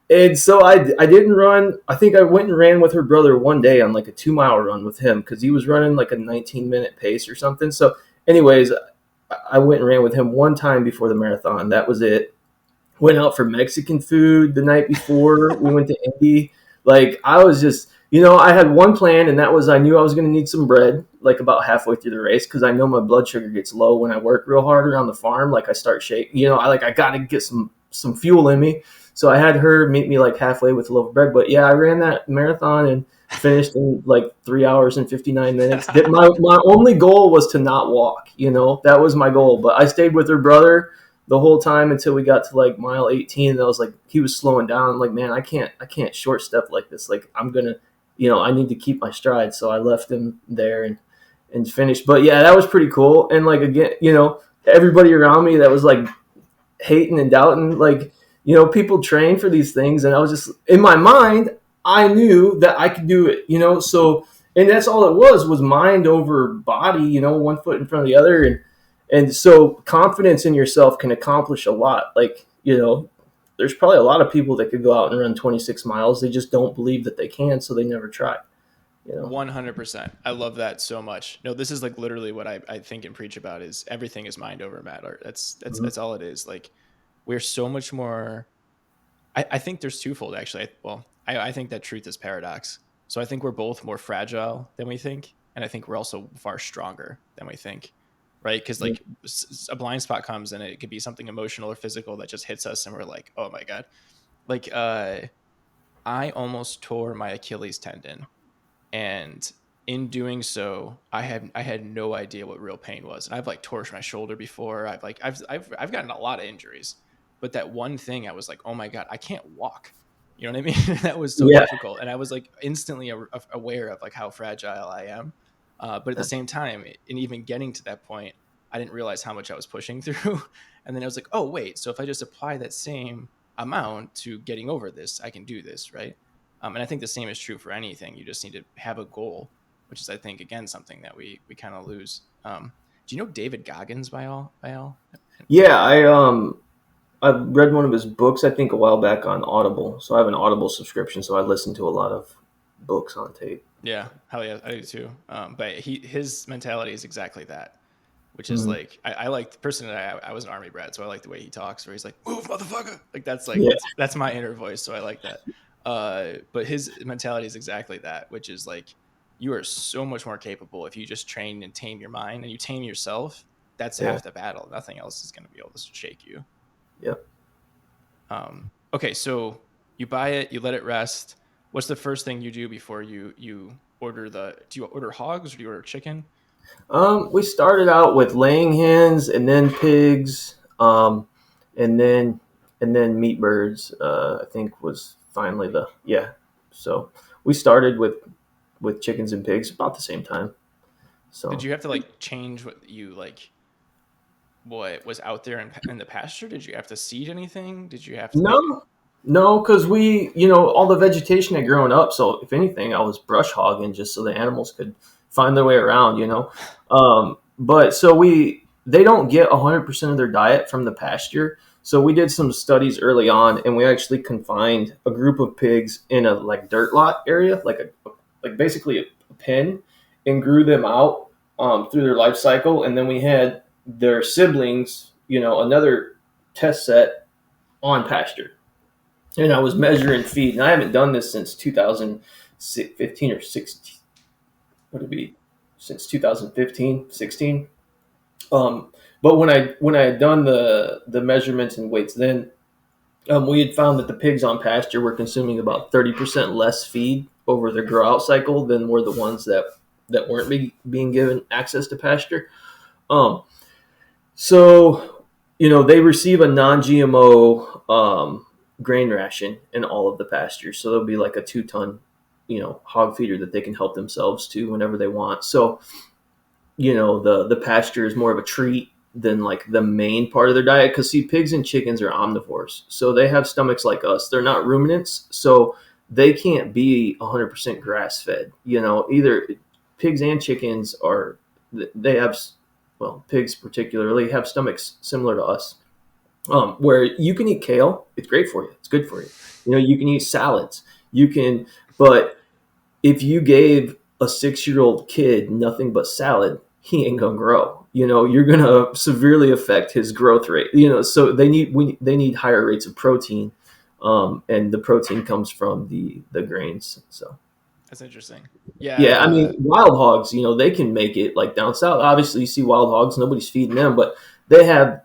And so I didn't run. I think I went and ran with her brother one day on like a 2 mile run with him because he was running like a 19-minute pace or something. So, anyways, I went and ran with him one time before the marathon. That was it. Went out for Mexican food the night before we went to Indy. Like I was just, I had one plan, and that was I knew I was going to need some bread like about halfway through the race because I know my blood sugar gets low when I work real hard around the farm. Like I start shaking. I got to get some fuel in me. So I had her meet me like halfway with a loaf of bread. But yeah, I ran that marathon and finished in like 3 hours and 59 minutes. My only goal was to not walk. That was my goal. But I stayed with her brother the whole time until we got to like mile 18. And I was like, he was slowing down. I'm like, man, I can't short step like this. Like I'm gonna, I need to keep my stride. So I left him there and finished. But yeah, that was pretty cool. And like again, everybody around me that was like hating and doubting, like, people train for these things. And I was just, in my mind, I knew that I could do it, so, and that's all it was mind over body, one foot in front of the other. And so confidence in yourself can accomplish a lot. Like, there's probably a lot of people that could go out and run 26 miles. They just don't believe that they can. So they never try. 100%. I love that so much. No, this is like literally what I think and preach about is everything is mind over matter. Mm-hmm. That's all it is. Like we're so much more. I think there's twofold actually. I think that truth is paradox. So I think we're both more fragile than we think, and I think we're also far stronger than we think, right? Because like a blind spot comes and it could be something emotional or physical that just hits us, and we're like, oh my god. Like I almost tore my Achilles tendon, and in doing so, I had no idea what real pain was. And I've like torn my shoulder before. I've gotten a lot of injuries, but that one thing I was like, oh my god, I can't walk. You know what I mean? That was so Yeah. difficult, and I was like instantly aware of like how fragile I am. But at the same time, in even getting to that point, I didn't realize how much I was pushing through. And then I was like, oh wait, so if I just apply that same amount to getting over this, I can do this, right? And I think the same is true for anything. You just need to have a goal, which is, I think, again, something that we kind of lose. Do you know David Goggins by all? Yeah. I read one of his books, I think, a while back on Audible. So I have an Audible subscription, so I listen to a lot of books on tape. Yeah, hell yeah, I do too. But his mentality is exactly that, which is Mm-hmm. like I like the person that I was an army brat, so I like the way he talks, where he's like, "Move, motherfucker!" Like that's like Yeah, that's my inner voice, so I like that. But his mentality is exactly that, which is like you are so much more capable if you just train and tame your mind and you tame yourself. That's yeah, half the battle. Nothing else is going to be able to shake you. yeah. Okay, so you buy it, you let it rest. What's the first thing you do before you order the? Do you order hogs or do you order chicken? We started out with laying hens, and then pigs, and then meat birds. I think was finally the yeah. So we started with chickens and pigs about the same time. Did So you have to like change what you like? What was out there in the pasture? Did you have to seed anything? Did you have to make? no, no, because we, all the vegetation had grown up. So if anything, I was brush hogging just so the animals could find their way around. But so they don't get 100% of their diet from the pasture. So we did some studies early on, and we actually confined a group of pigs in a like dirt lot area, like basically a pen, and grew them out through their life cycle. And then we had their siblings, another test set on pasture, and I was measuring feed. And I haven't done this since 2015 or 16. What would it be? Since 2015, 16. But when I had done the measurements and weights, then we had found that the pigs on pasture were consuming about 30% less feed over their grow out cycle than were the ones that weren't being given access to pasture. Um, So, they receive a non-GMO grain ration in all of the pastures. So there'll be like a 2 ton, hog feeder that they can help themselves to whenever they want. So, the pasture is more of a treat than like the main part of their diet. Because see, pigs and chickens are omnivores, so they have stomachs like us. They're not ruminants, so they can't be 100% grass fed. Either pigs and chickens are they have, well, pigs particularly have stomachs similar to us, where you can eat kale. It's great for you. It's good for you. You can eat salads. You can, but if you gave a 6 year old kid nothing but salad, he ain't gonna grow. You're gonna severely affect his growth rate. So they need higher rates of protein, and the protein comes from the grains. So That's interesting. Yeah, yeah, I mean, wild hogs, they can make it like down south. Obviously, you see wild hogs, nobody's feeding them, but they have,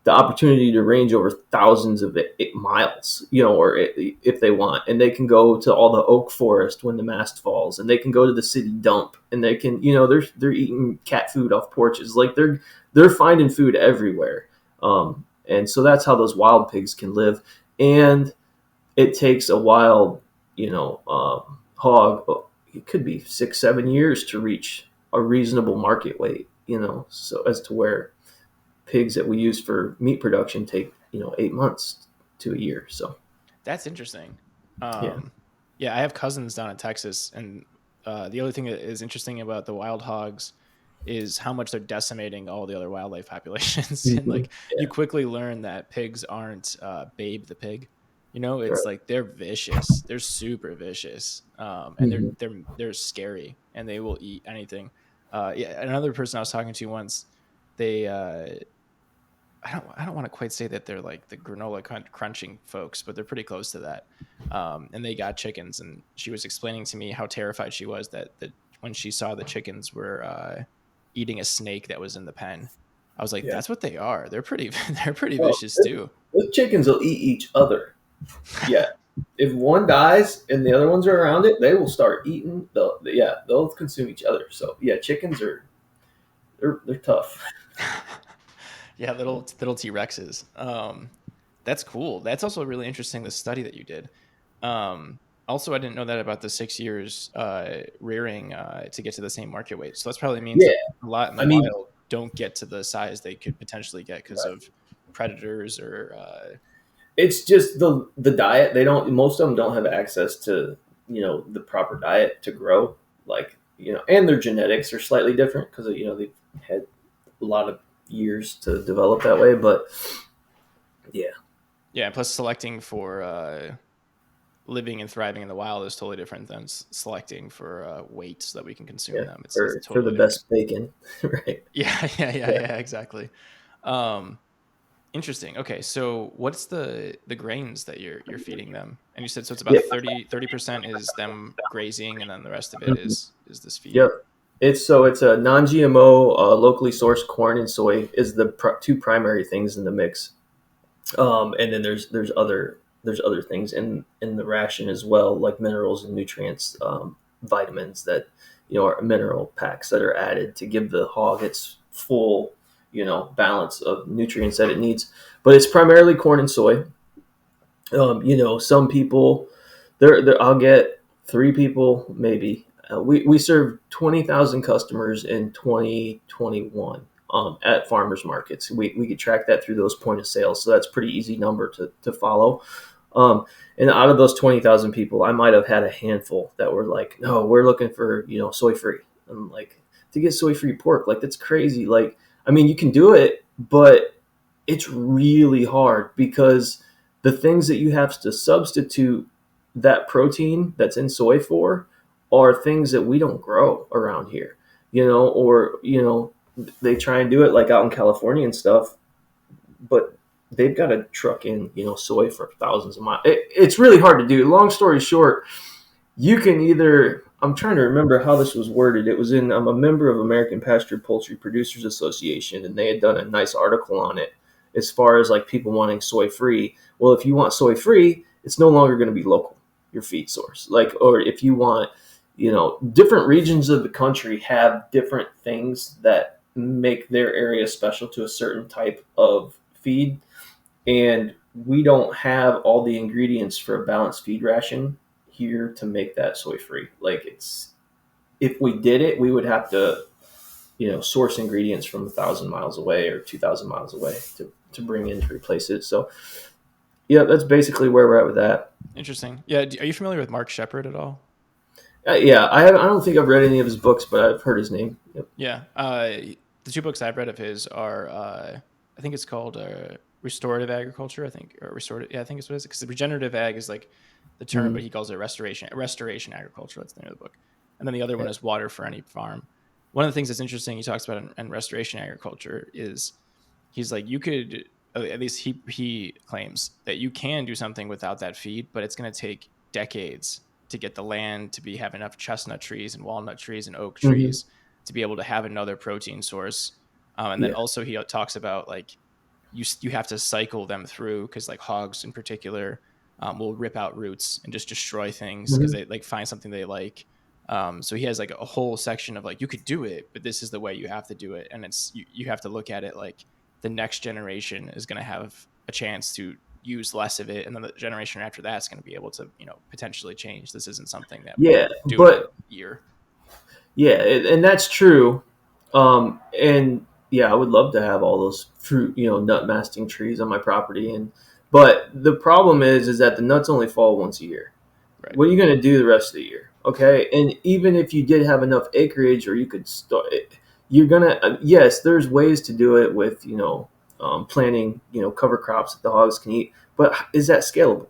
the opportunity to range over thousands of miles, or if they want, and they can go to all the oak forest when the mast falls, and they can go to the city dump, and they can, they're eating cat food off porches, like they're finding food everywhere, and so that's how those wild pigs can live, and it takes a wild, hog. It could be 6, 7 years to reach a reasonable market weight. So as to where pigs that we use for meat production take 8 months to a year. So that's interesting. yeah, Yeah, I have cousins down in Texas, and the other thing that is interesting about the wild hogs is how much they're decimating all the other wildlife populations. And mm-hmm. like you quickly learn that pigs aren't Babe the pig. Right. It's like they're vicious. They're super vicious, and Mm-hmm. they're scary, and they will eat anything. Yeah, another person I was talking to once, they I don't want to quite say that they're like the granola crunching folks, but they're pretty close to that. And they got chickens, and she was explaining to me how terrified she was that when she saw the chickens were eating a snake that was in the pen. I was like, Yeah. that's what they are. They're pretty they're pretty Well, vicious too. those chickens will eat each other. Yeah. If one dies and the other ones are around it, they will start eating. They'll consume each other. So yeah, chickens are they're tough. Yeah, little T Rexes. That's cool. That's also really interesting. The study that you did. Also, I didn't know that about the 6 years rearing to get to the same market weight. So that probably means Yeah. that a lot in the I mean, wild don't get to the size they could potentially get because right. of predators or. It's just the diet. They don't. Most of them don't have access to the proper diet to grow. Like and their genetics are slightly different because they've had a lot of years to develop that way. But Yeah. Yeah, plus selecting for living and thriving in the wild is totally different than selecting for weight so that we can consume Yeah. them. It's For the totally different. best bacon. Right. Yeah, Yeah. yeah, exactly. Um, Interesting. Okay, so what's the grains that you're feeding them? And you said so it's about Yeah. 30% is them grazing, and then the rest of it Mhm. is this feed. Yep. It's a non-GMO, locally sourced corn and soy is the two primary things in the mix. And then there's other things in the ration as well, like minerals and nutrients, vitamins that are mineral packs that are added to give the hog its full balance of nutrients that it needs. But it's primarily corn and soy. Some people there I'll get three people maybe. We served 20,000 customers in 2021 at farmers markets. We could track that through those point of sales, so that's a pretty easy number to follow. Um, and out of those 20,000 people, I might have had a handful that were like, "No, we're looking for soy free." I'm like, to get soy free pork, like that's crazy. Like, I mean, you can do it, but it's really hard because the things that you have to substitute that protein that's in soy for are things that we don't grow around here, or they try and do it like out in California and stuff, but they've got to truck in soy for thousands of miles. It's really hard to do. Long story short, you can either, I'm trying to remember how this was worded. It was in, I'm a member of American Pasture Poultry Producers Association, and they had done a nice article on it as far as like people wanting soy free. Well, if you want soy free, it's no longer going to be local, your feed source. Like, or if you want, different regions of the country have different things that make their area special to a certain type of feed. And we don't have all the ingredients for a balanced feed ration here to make that soy free. Like, it's, if we did it, we would have to source ingredients from 1,000 miles away or 2,000 miles away to bring in to replace it. So yeah, that's basically where we're at with that. Interesting. Yeah, are you familiar with Mark Shepard at all? Yeah, I don't think I've read any of his books, but I've heard his name. Yep. Yeah. The two books I've read of his are, I think it's called Restorative Agriculture. I think, or Restorative. Yeah, I think it's what it is. Because the regenerative ag is like the term, but Mm-hmm. he calls it restoration agriculture. That's the name of the book. And then the other one Yeah. is Water for Any Farm. One of the things that's interesting he talks about in restoration agriculture is he's like, you could, at least he claims that you can do something without that feed, but it's going to take decades to get the land to have enough chestnut trees and walnut trees and oak Mm-hmm. trees to be able to have another protein source. And then Yeah. also he talks about like you have to cycle them through, because like hogs in particular will rip out roots and just destroy things because Mm-hmm. they like find something they like. So he has like a whole section of like, you could do it, but this is the way you have to do it. And it's, you have to look at it like the next generation is going to have a chance to use less of it. And then the generation after that is going to be able to, potentially change. This isn't something that we Yeah, can do in a but year. yeah, and that's true. And yeah, I would love to have all those fruit, nut masting trees on my property. And but the problem is that the nuts only fall once a year. Right. What are you going to do the rest of the year? Okay, and even if you did have enough acreage, or you could start, you're gonna yes, there's ways to do it with planting cover crops that the hogs can eat. But is that scalable?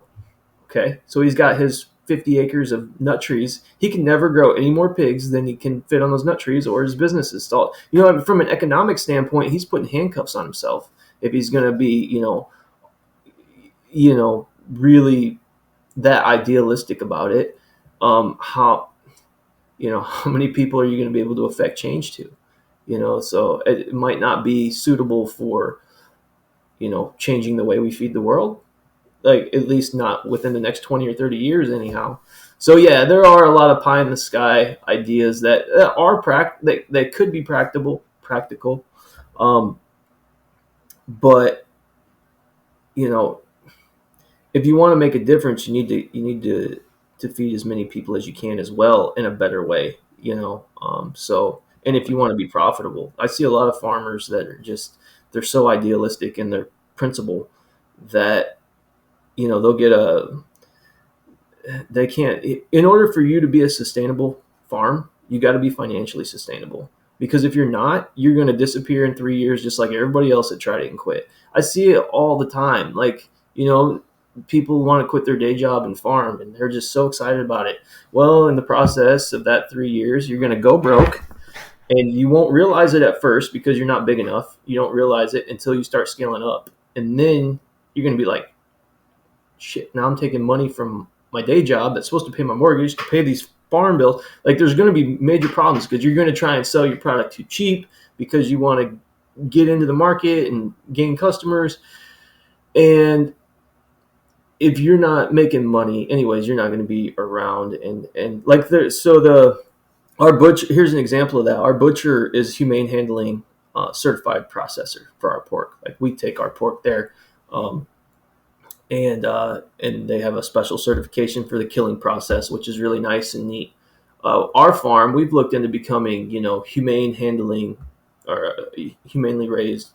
Okay, so he's got his 50 acres of nut trees. He can never grow any more pigs than he can fit on those nut trees, or his business is stalled. From an economic standpoint, he's putting handcuffs on himself if he's going to be, really that idealistic about it. How how many people are you going to be able to affect change to? So it might not be suitable for changing the way we feed the world, like at least not within the next 20 or 30 years anyhow. So yeah, there are a lot of pie in the sky ideas that are that could be practical. um, but you know if you want to make a difference, you need to feed as many people as you can as well in a better way. So, and if you want to be profitable, I see a lot of farmers that are just, they're so idealistic in their principle that they'll get a they can't, in order for you to be a sustainable farm, you got to be financially sustainable. because if you're not, you're going to disappear in 3 years, just like everybody else that tried it and quit. I see it all the time. Like, people want to quit their day job and farm, and they're just so excited about it. Well, in the process of that 3 years, you're going to go broke, and you won't realize it at first because you're not big enough. You don't realize it until you start scaling up, and then you're going to be like, shit, now I'm taking money from my day job that's supposed to pay my mortgage, to pay these farm bills. Like, there's going to be major problems because you're going to try and sell your product too cheap because you want to get into the market and gain customers. And if you're not making money anyways, you're not going to be around. And like, our butcher, here's an example of that. Our butcher is humane handling certified processor for our pork. Like, we take our pork there. And they have a special certification for the killing process, which is really nice and neat. Our farm, we've looked into becoming, humane handling or humanely raised,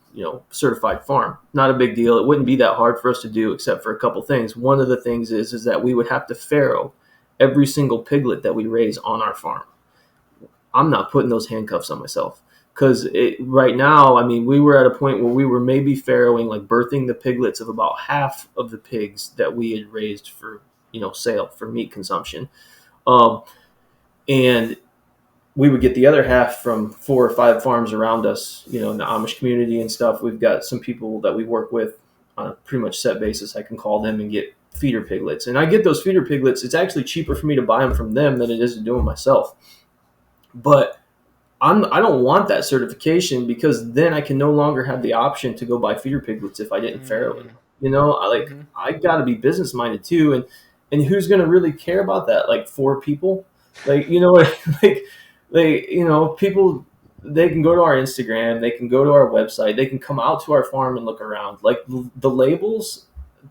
certified farm. Not a big deal. It wouldn't be that hard for us to do, except for a couple things. One of the things is that we would have to farrow every single piglet that we raise on our farm. I'm not putting those handcuffs on myself. Because right now, I mean, we were at a point where we were maybe farrowing, like birthing the piglets of about half of the pigs that we had raised for, sale, for meat consumption. And we would get the other half from 4 or 5 farms around us, in the Amish community and stuff. We've got some people that we work with on a pretty much set basis. I can call them and get feeder piglets. And I get those feeder piglets. It's actually cheaper for me to buy them from them than it is to do them myself. But I don't want that certification, because then I can no longer have the option to go buy feeder piglets if I didn't farrow it. I got to be business minded too, and who's going to really care about that? Like 4 people, like people. They can go to our Instagram, they can go to our website, they can come out to our farm and look around. Like, the labels,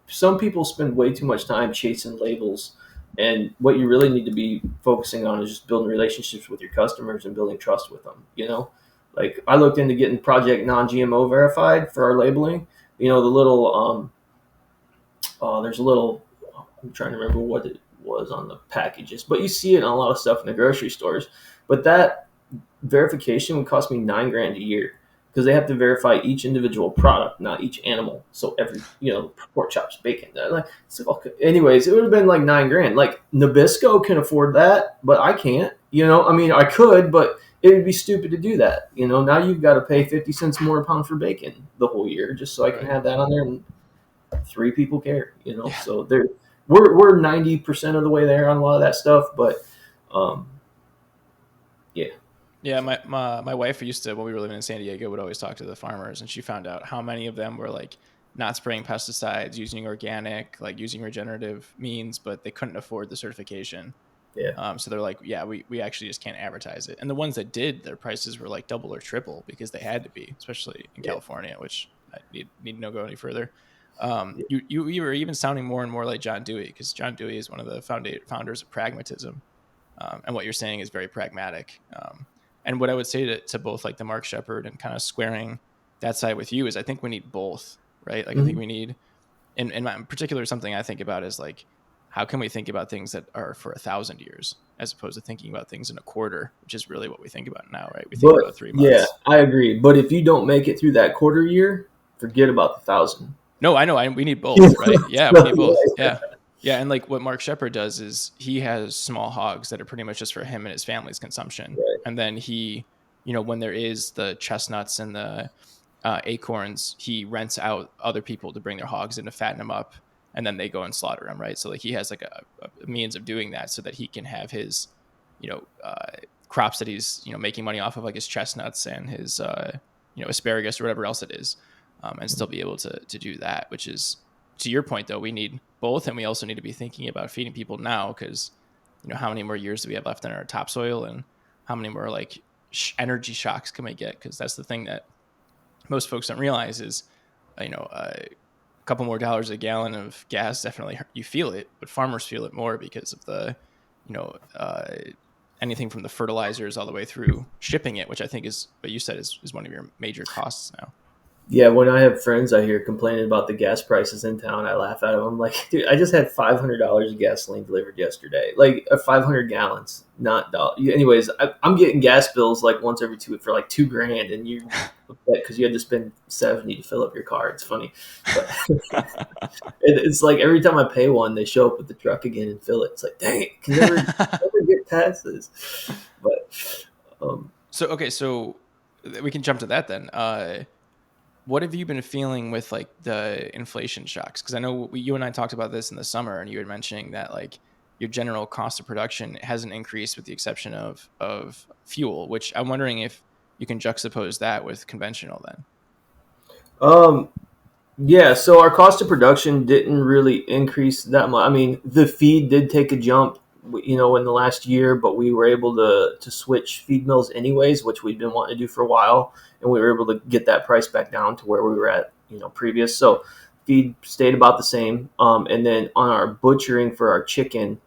some people spend way too much time chasing labels. And what you really need to be focusing on is just building relationships with your customers and building trust with them. Like, I looked into getting Project non-GMO verified for our labeling. The little, there's a little, I'm trying to remember what it was on the packages, but you see it on a lot of stuff in the grocery stores. But that verification would cost me $9,000 a year, because they have to verify each individual product, not each animal. So every, pork chops, bacon. Anyways, it would have been like $9,000. Like, Nabisco can afford that, but I can't. I could, but it would be stupid to do that. Now you've got to pay 50 cents more a pound for bacon the whole year just so I can have that on there, and 3 people care. Yeah. So we're 90% of the way there on a lot of that stuff, but yeah. Yeah, my wife used to, when we were living in San Diego, would always talk to the farmers, and she found out how many of them were like not spraying pesticides, using organic, like using regenerative means, but they couldn't afford the certification. Yeah. So they're like, yeah, we actually just can't advertise it. And the ones that did, their prices were like double or triple because they had to be, especially in California, which I need to not go any further. You were even sounding more and more like John Dewey, because John Dewey is one of the founders of pragmatism. And what you're saying is very pragmatic. And what I would say to both, like the Mark Shepard and kind of squaring that side with you, is I think we need both, right? Like, I think we need, in my particular, something I think about is like, how can we think about things that are for 1,000 years as opposed to thinking about things in a quarter, which is really what we think about now, right? We think about 3 months. Yeah, I agree. But if you don't make it through that quarter year, forget about the 1,000. No, I know. We need both, right? Yeah, we need both. Yeah. Yeah, and like what Mark Shepard does is he has small hogs that are pretty much just for him and his family's consumption. Right. And then he, when there is the chestnuts and the acorns, he rents out other people to bring their hogs in to fatten them up, and then they go and slaughter them, right? So like he has like a means of doing that so that he can have his, crops that he's, making money off of, like his chestnuts and his, asparagus or whatever else it is, and still be able to do that, which is, to your point though, we need both, and we also need to be thinking about feeding people now, because how many more years do we have left in our topsoil, and how many more like energy shocks can we get? Because that's the thing that most folks don't realize is, a couple more dollars a gallon of gas, definitely you feel it, but farmers feel it more because of the, anything from the fertilizers all the way through shipping it, which I think is what you said is one of your major costs now. Yeah, when I have friends I hear complaining about the gas prices in town, I laugh at them. I'm like, dude, I just had $500 of gasoline delivered yesterday, like 500 gallons, not dollars. Anyways, I'm getting gas bills like once every two for like 2 grand, and you upset because you had to spend 70 to fill up your car. It's funny, but it's like every time I pay one, they show up with the truck again and fill it. It's like, dang it, can never get past this. But So okay, so we can jump to that then. What have you been feeling with like the inflation shocks? Because I know you and I talked about this in the summer, and you were mentioning that like your general cost of production hasn't increased with the exception of fuel. Which I'm wondering if you can juxtapose that with conventional then. um, Yeah, so our cost of production didn't really increase that much. I mean, the feed did take a jump, in the last year, but we were able to switch feed mills anyways, which we'd been wanting to do for a while, and we were able to get that price back down to where we were at, previous. So feed stayed about the same, and then on our butchering for our chicken,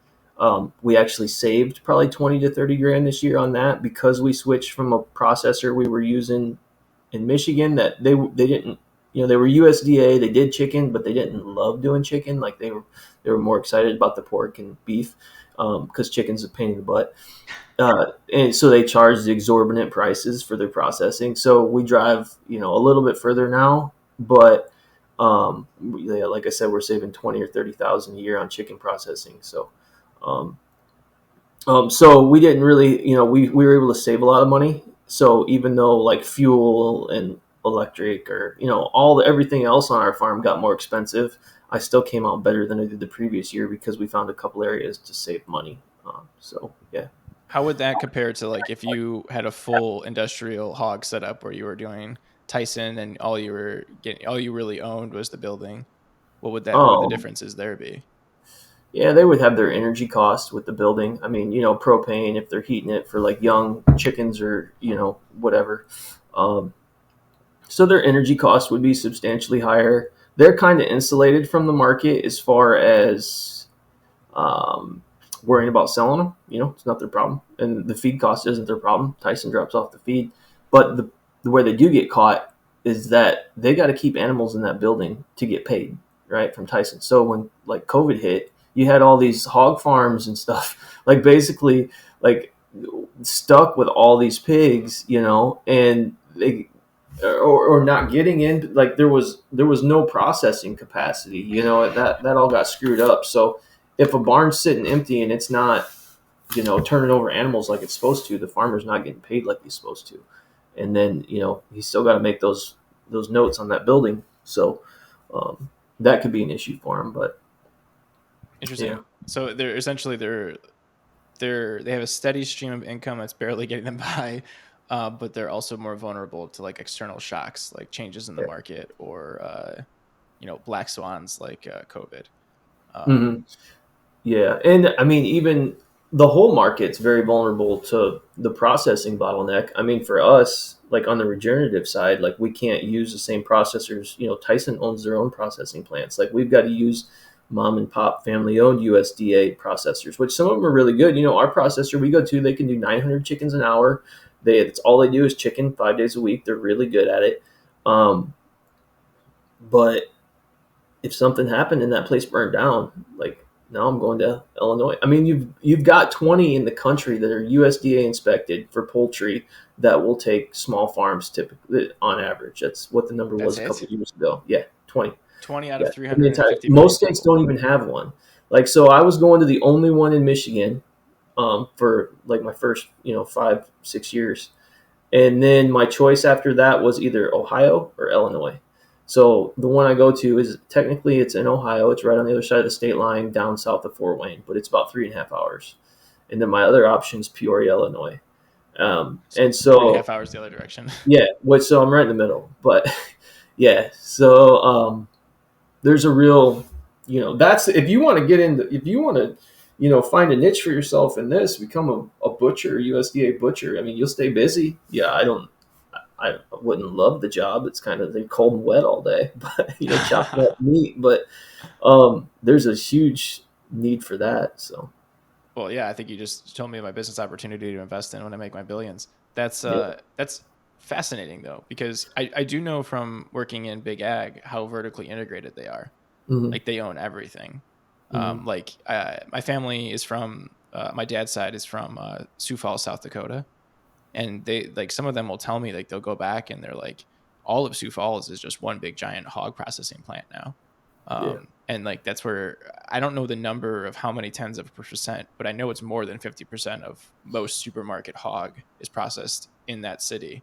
we actually saved probably 20 to 30 grand this year on that because we switched from a processor we were using in Michigan that they didn't, they were USDA. They did chicken, but they didn't love doing chicken. Like they were more excited about the pork and beef because chicken's a pain in the butt. And so they charged exorbitant prices for their processing. So we drive, a little bit further now, but yeah, like I said, we're saving 20 or 30 thousand a year on chicken processing. Um, so we didn't really, we were able to save a lot of money. So even though like fuel and electric or, everything else on our farm got more expensive, I still came out better than I did the previous year because we found a couple areas to save money. So yeah. How would that compare to like if you had a full industrial hog setup where you were doing Tyson and all you really owned was the building? What would the Um, differences there be? yeah, they would have their energy cost with the building. I mean, propane if they're heating it for like young chickens or, whatever. Um, So their energy costs would be substantially higher. They're kind of insulated from the market as far as um, worrying about selling them. It's not their problem, and the feed cost isn't their problem. Tyson drops off the feed, but where they do get caught is that they got to keep animals in that building to get paid, right, from Tyson. So when like COVID hit, you had all these hog farms and stuff, like basically like stuck with all these pigs, and they or not getting in, like there was no processing capacity, that all got screwed up. So if a barn's sitting empty and it's not, turning over animals like it's supposed to, the farmer's not getting paid like he's supposed to. And then, he's still got to make those notes on that building. So that could be an issue for him. But yeah. Interesting. So they have a steady stream of income that's barely getting them by, but they're also more vulnerable to like external shocks, like changes in the market or black swans like COVID. Um, Hmm. Yeah, and I mean, even the whole market's very vulnerable to the processing bottleneck. I mean, for us, like on the regenerative side, like we can't use the same processors. Tyson owns their own processing plants. Like we've got to use mom and pop family owned USDA processors, which some of them are really good. Our processor we go to, they can do 900 chickens an hour. It's all they do is chicken 5 days a week. They're really good at it. Um, but if something happened and that place burned down, like now I'm going to Illinois. I mean, you've got 20 in the country that are USDA inspected for poultry that will take small farms typically on average. That's what the number that's was a couple it. of years ago. Yeah, 20. 20 out Yeah, of in the entire 350 million most states people. don't even have one. Like so, I was going to the only one in Michigan for like my first 5 6 years, and then my choice after that was either Ohio or Illinois. So the one I go to is technically it's in Ohio. It's right on the other side of the state line, down south of Fort Wayne, but it's about 3.5 hours. And then my other option is Peoria, Illinois. So And three and a so half hours the other direction. yeah, so I'm right in the middle. But yeah, so there's a real, that's if you want to get into, if you want to, find a niche for yourself in this, become a butcher, USDA butcher. I mean, you'll stay busy. Yeah, I wouldn't love the job. It's kind of cold and wet all day, but chopping up meat. But there's a huge need for that. So Well, yeah, I think you just told me my business opportunity to invest in when I make my billions. That's yeah, that's fascinating though, because I do know from working in big ag how vertically integrated they are. Hmm. Like they own everything. Hmm. My family is from my dad's side is from Sioux Falls, South Dakota, and they like some of them will tell me like they'll go back and they're like all of Sioux Falls is just one big giant hog processing plant now. Yeah. And like that's where I don't know the number of how many tens of percent, but I know it's more than 50% of most supermarket hog is processed in that city,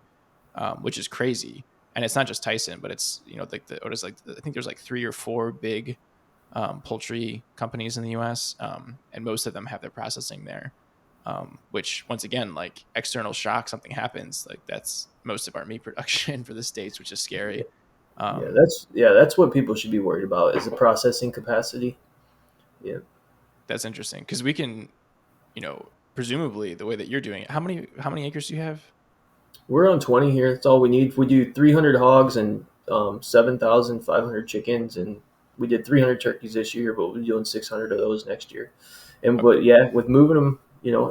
which is crazy. And it's not just Tyson, but it's like I think there's like three or four big poultry companies in the U.S. And most of them have their processing there. Which once again, like external shock, something happens, like that's most of our meat production for the states, which is scary. Yeah, Um, that's what people should be worried about is the processing capacity. Yeah. that's interesting because we can, presumably the way that you're doing it. How many acres do you have? We're on 20 here. That's all we need. We do 300 hogs and 7,500 chickens, and we did 300 turkeys this year, but we're doing 600 of those next year. And Oh, but yeah, with moving them,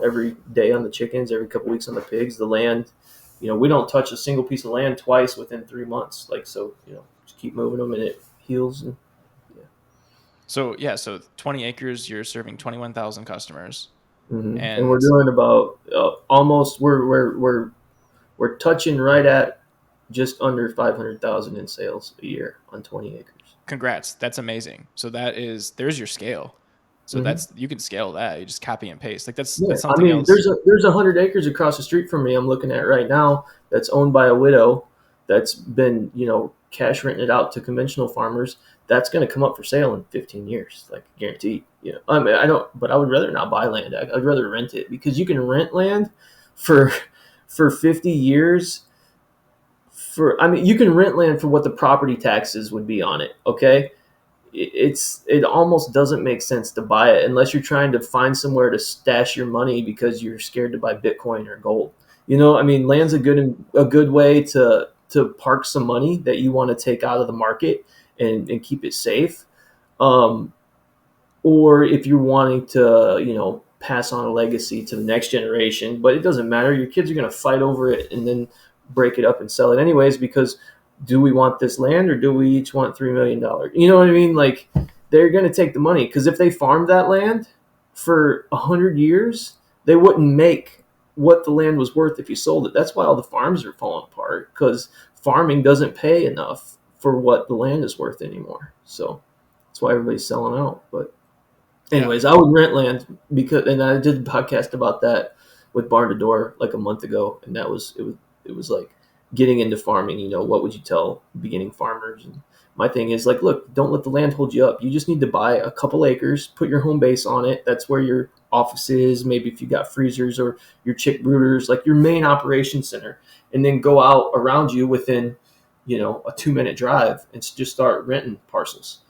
every day on the chickens, every couple weeks on the pigs, the land, we don't touch a single piece of land twice within 3 months. Like so, just keep moving them, and it heals. And yeah. so yeah, so 20 acres, you're serving 21,000 customers, And we're and doing about almost we're touching right at just under 500,000 in sales a year on 20 acres. congrats, that's amazing. So there's your scale. So Hmm. that's you can scale that. You just copy and paste. Like Yeah, that's I something mean, else. there's 100 acres across the street from me. I'm looking at right now. That's owned by a widow. That's been cash renting it out to conventional farmers. That's going to come up for sale in 15 years, like guaranteed. I mean, I don't, but I would rather not buy land. I'd rather rent it because you can rent land for for 50 years. I mean, you can rent land for what the property taxes would be on it. Okay, it almost doesn't make sense to buy it unless you're trying to find somewhere to stash your money because you're scared to buy Bitcoin or gold. I mean, land's a good way to park some money that you want to take out of the market and keep it safe. Um, or if you're wanting to, pass on a legacy to the next generation, but it doesn't matter. Your kids are going to fight over it and then break it up and sell it anyways because do we want this land or do we each want $3 million? You know what I mean? Like they're going to take the money because if they farmed that land for 100 years, they wouldn't make what the land was worth if you sold it. That's why all the farms are falling apart because farming doesn't pay enough for what the land is worth anymore. So that's why everybody's selling out. But Yeah. anyways, I would rent land and I did a podcast about that with Barn to Door like a month ago, and it was like getting into farming. What would you tell beginning farmers? And my thing is like, look, don't let the land hold you up. You just need to buy a couple acres, put your home base on it. That's where your office is. Maybe if you got freezers or your chick brooders, like your main operation center, and then go out around you within a 2-minute drive and just start renting parcels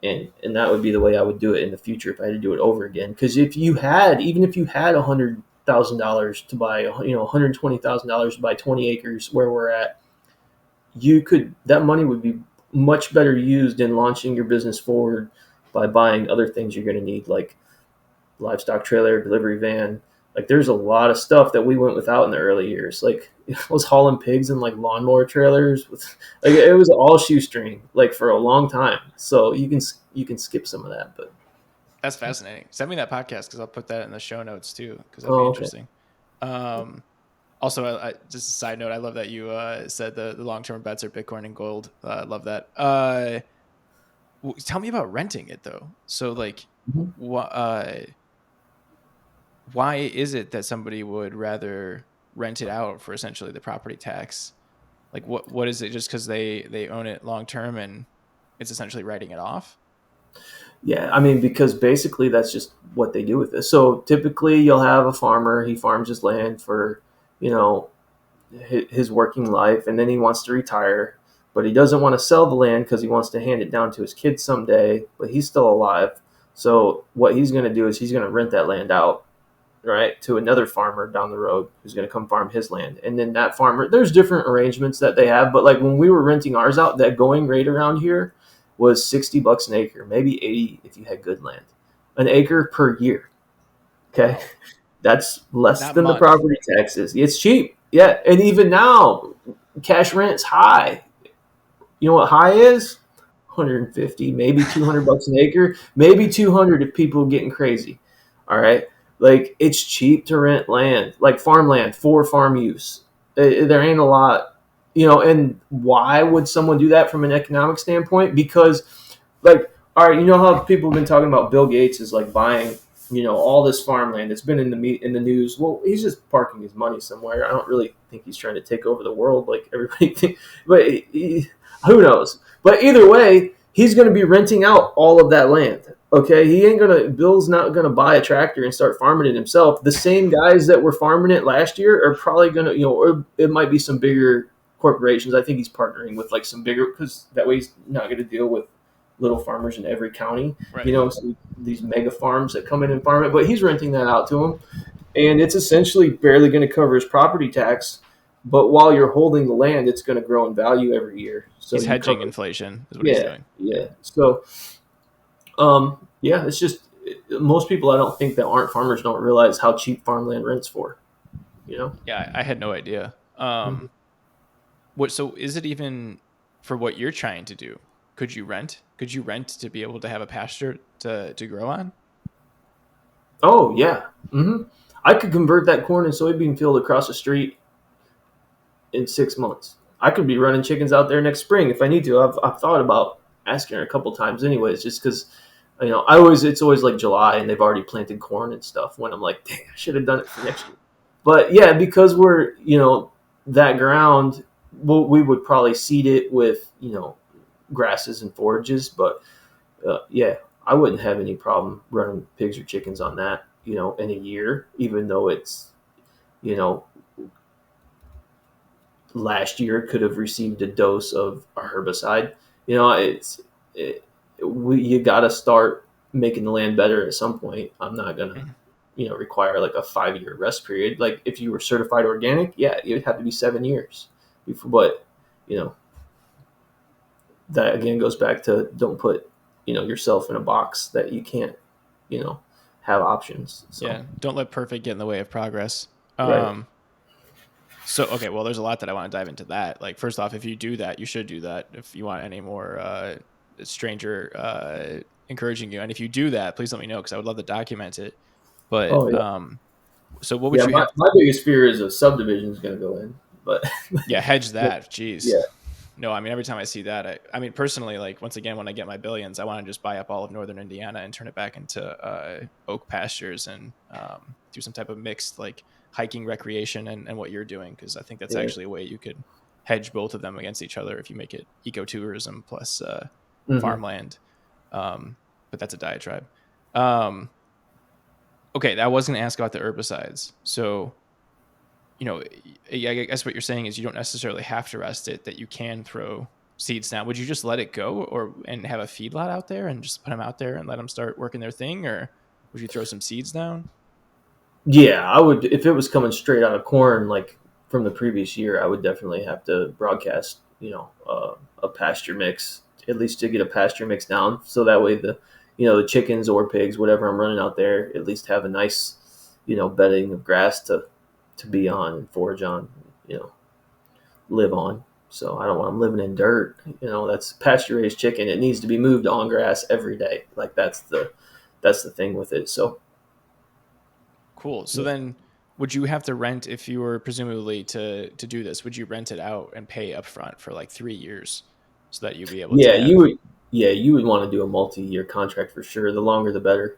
and that would be the way I would do it in the future if I had to do it over again. Because even if you had $100,000 to buy, $120,000 to buy 20 acres where we're at, that money would be much better used in launching your business forward by buying other things you're going to need, like livestock trailer, delivery van. Like there's a lot of stuff that we went without in the early years. Like I was hauling pigs in like lawnmower trailers with like it was all shoestring like for a long time. So you can skip some of that, but That's fascinating. Send me that podcast because I'll put that in the show notes too because that'd be oh okay. interesting. Um, Also, just a side note, I love that you said the long term bets are Bitcoin and gold. I love that. Tell me about renting it though. So like, Mhm. why is it that somebody would rather rent it out for essentially the property tax? Like, what is it? Just because they own it long term and it's essentially writing it off? Yeah, I mean because basically that's just what they do with this. So typically you'll have a farmer, he farms his land for, you know, his working life and then he wants to retire but he doesn't want to sell the land because he wants to hand it down to his kids someday but he's still alive so what he's going to do is he's going to rent that land out right to another farmer down the road who's going to come farm his land and then that farmer there's different arrangements that they have but like when we were renting ours out that going rate around here was $60 an acre maybe 80 if you had good land an acre per year. Okay, that's less Not than the much. property taxes. It's cheap. Yeah, and even now, cash rent's high. You know what high is? 150, maybe 200 bucks an acre, maybe 200 if people are getting crazy. All right. Like it's cheap to rent land, like farmland for farm use. There ain't a lot, and why would someone do that from an economic standpoint? Because like, all right, you know how people have been talking about Bill Gates is like buying, all this farmland. It's been in the news. Well, he's just parking his money somewhere. I don't really think he's trying to take over the world like everybody thinks, but who knows? But either way, he's going to be renting out all of that land. Okay, Bill's not gonna buy a tractor and start farming it himself. The same guys that were farming it last year are probably gonna, or it might be some bigger corporations. I think he's partnering with like some bigger, because that way he's not gonna deal with little farmers in every county. Right. So these mega farms that come in and farm it, but he's renting that out to them, and it's essentially barely going to cover his property tax. But while you're holding the land, it's going to grow in value every year. So he's hedging inflation is what yeah, he's doing. Yeah. So, it's just most people I don't think that aren't farmers don't realize how cheap farmland rents for. Yeah, I had no idea. So is it even for what you're trying to do? Could you rent? Could you rent to be able to have a pasture to grow on? Oh yeah. I could convert that corn and soybean field across the street in 6 months. I could be running chickens out there next spring if I need to. I've thought about asking her a couple times anyways, just because it's always like July and they've already planted corn and stuff when I'm like, dang, I should have done it for next year. But yeah, because we're, that ground, we would probably seed it with, grasses and forages. But I wouldn't have any problem running pigs or chickens on that, in a year, even though it's, last year could have received a dose of a herbicide. You got to start making the land better at some point. I'm not gonna, require like a 5-year rest period. Like if you were certified organic, yeah, it would have to be 7 years. But that again goes back to don't put yourself in a box that you can't have options. So. Yeah, don't let perfect get in the way of progress. Right. So, okay, well, there's a lot that I want to dive into that. Like, first off, if you do that, you should do that if you want any more stranger encouraging you. And if you do that, please let me know because I would love to document it. But, so what would you have? My biggest fear is a subdivision is going to go in. But yeah, hedge that. Jeez. Yeah. No, I mean, every time I see that, I mean, personally, like, once again, when I get my billions, I want to just buy up all of northern Indiana and turn it back into oak pastures and do some type of mixed, like, hiking recreation and what you're doing, because I think that's actually a way you could hedge both of them against each other if you make it ecotourism plus farmland. But that's a diatribe. Okay, I was going to ask about the herbicides. So, I guess what you're saying is you don't necessarily have to rest it, that you can throw seeds down. Would you just let it go and have a feedlot out there and just put them out there and let them start working their thing? Or would you throw some seeds down? Yeah, I would. If it was coming straight out of corn, like from the previous year, I would definitely have to broadcast, a pasture mix, at least to get a pasture mix down. So that way the chickens or pigs, whatever I'm running out there, at least have a nice, bedding of grass to be on and forage on, live on. So I don't want them living in dirt. That's pasture raised chicken. It needs to be moved on grass every day. Like that's the thing with it. So. Cool. So then would you have to rent if you were presumably to do this? Would you rent it out and pay upfront for like 3 years so that you'd be able to you would. Yeah, you would want to do a multi-year contract for sure. The longer, the better.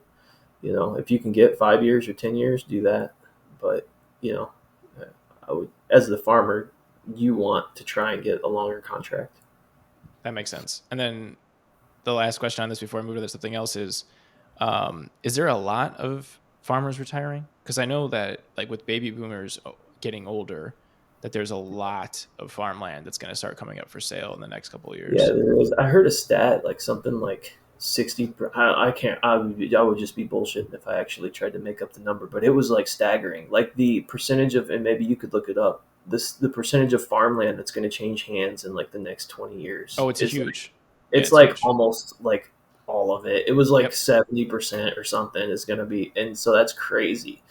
If you can get 5 years or 10 years, do that. But I would, as the farmer, you want to try and get a longer contract. That makes sense. And then the last question on this before I move to something else is there a lot of farmers retiring? Because I know that like with baby boomers getting older, that there's a lot of farmland that's going to start coming up for sale in the next couple of years. Yeah, there is. I heard a stat like something like 60. I can't. I would just be bullshitting if I actually tried to make up the number, but it was like staggering. Like the percentage of, and maybe you could look it up. The percentage of farmland that's going to change hands in like the next 20 years. Oh, it's huge. It's like huge. Almost like all of it. It was like 70% or something is going to be, and so that's crazy.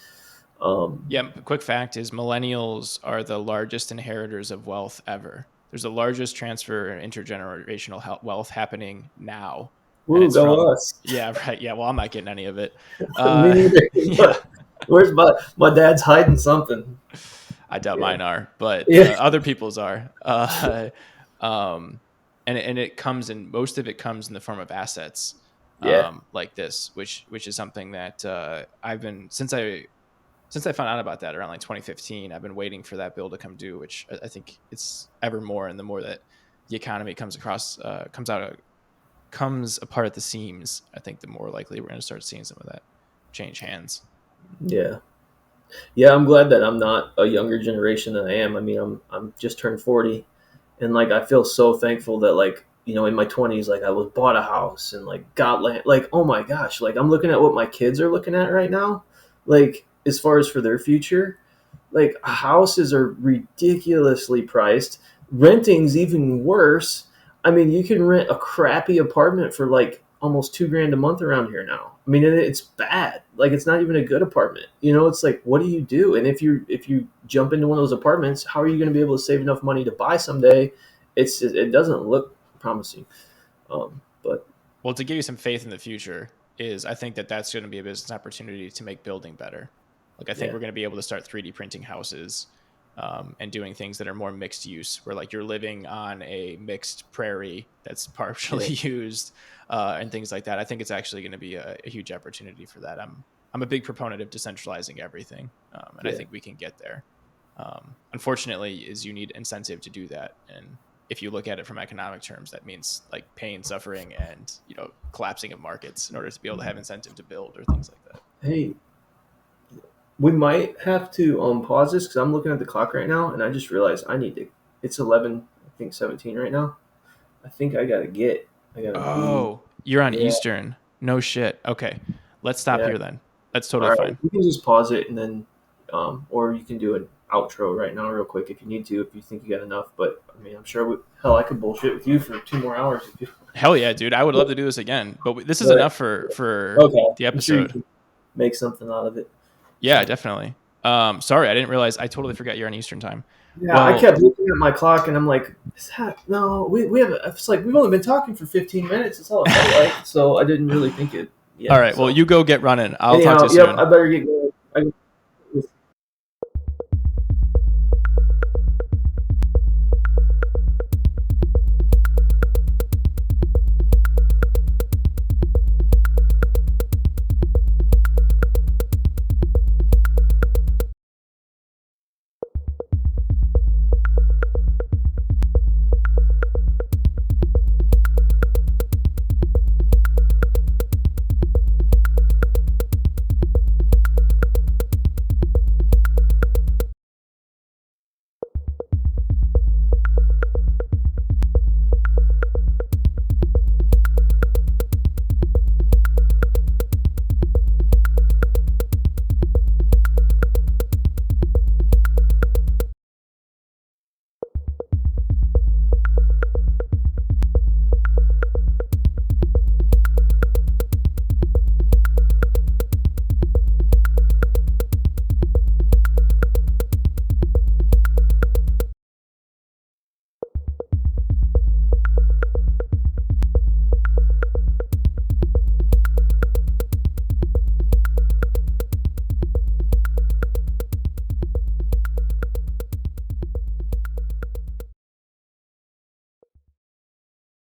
Yeah, quick fact is millennials are the largest inheritors of wealth ever. There's the largest transfer in intergenerational wealth happening now, and Woo, it's go from us. yeah, right. Yeah, well, I'm not getting any of it. Me neither. Yeah, But where's my dad's hiding something? I doubt Yeah. mine are, but Yeah. other people's are. Um, and it comes in most of it comes in the form of assets, Yeah. like this, which is something that I've been since I found out about that around like 2015. I've been waiting for that bill to come due, which I think it's ever more, and the more that the economy comes apart at the seams, I think the more likely we're going to start seeing some of that change hands. Yeah. Yeah, I'm glad that I'm not a younger generation than I am. I mean, I'm just turned 40, and like I feel so thankful that like in my 20s, like I was bought a house and like got land. Like, oh my gosh, like I'm looking at what my kids are looking at right now, like as far as for their future. Like houses are ridiculously priced. Renting's even worse. I mean, you can rent a crappy apartment for like almost 2 grand a month around here now. I mean, it's bad. Like it's not even a good apartment. It's like, what do you do? And if you jump into one of those apartments, how are you going to be able to save enough money to buy someday? It doesn't look promising. But Well, to give you some faith in the future is I think that that's going to be a business opportunity to make building better. Like I think yeah, we're going to be able to start 3D printing houses, and doing things that are more mixed use, where like you're living on a mixed prairie that's partially yeah, used, and things like that. I think it's actually going to be a huge opportunity for that. I'm a big proponent of decentralizing everything, and I yeah, think we can get there. Unfortunately, is you need incentive to do that, and if you look at it from economic terms, that means like pain, suffering, and collapsing of markets in order to be able to have incentive to build or things like that. hey, we might have to pause this because I'm looking at the clock right now, and I just realized I need to. It's 11, I think 17 right now. I think I gotta get. I gotta leave. Oh, you're on Yeah, Eastern. No shit. Okay, let's stop yeah. here then. That's All totally right, fine. you can just pause it and then, or you can do an outro right now, real quick, if you need to, if you think you got enough. But I mean, I'm sure. Hell, I could bullshit with you for 2 more hours if you. Hell yeah, dude. I would love to do this again, but this is But enough for okay, the I'm sure you episode. can make something out of it. Yeah, definitely. Sorry, I didn't realize. I totally forgot you're on Eastern time. Yeah, I Well, kept looking at my clock and I'm like, is that no? We have. It's like we've only been talking for 15 minutes. That's all it felt like. So I didn't really think it. all Yeah. right. Well, So you go get running. I'll talk to anyhow, you yep. soon. I better get going.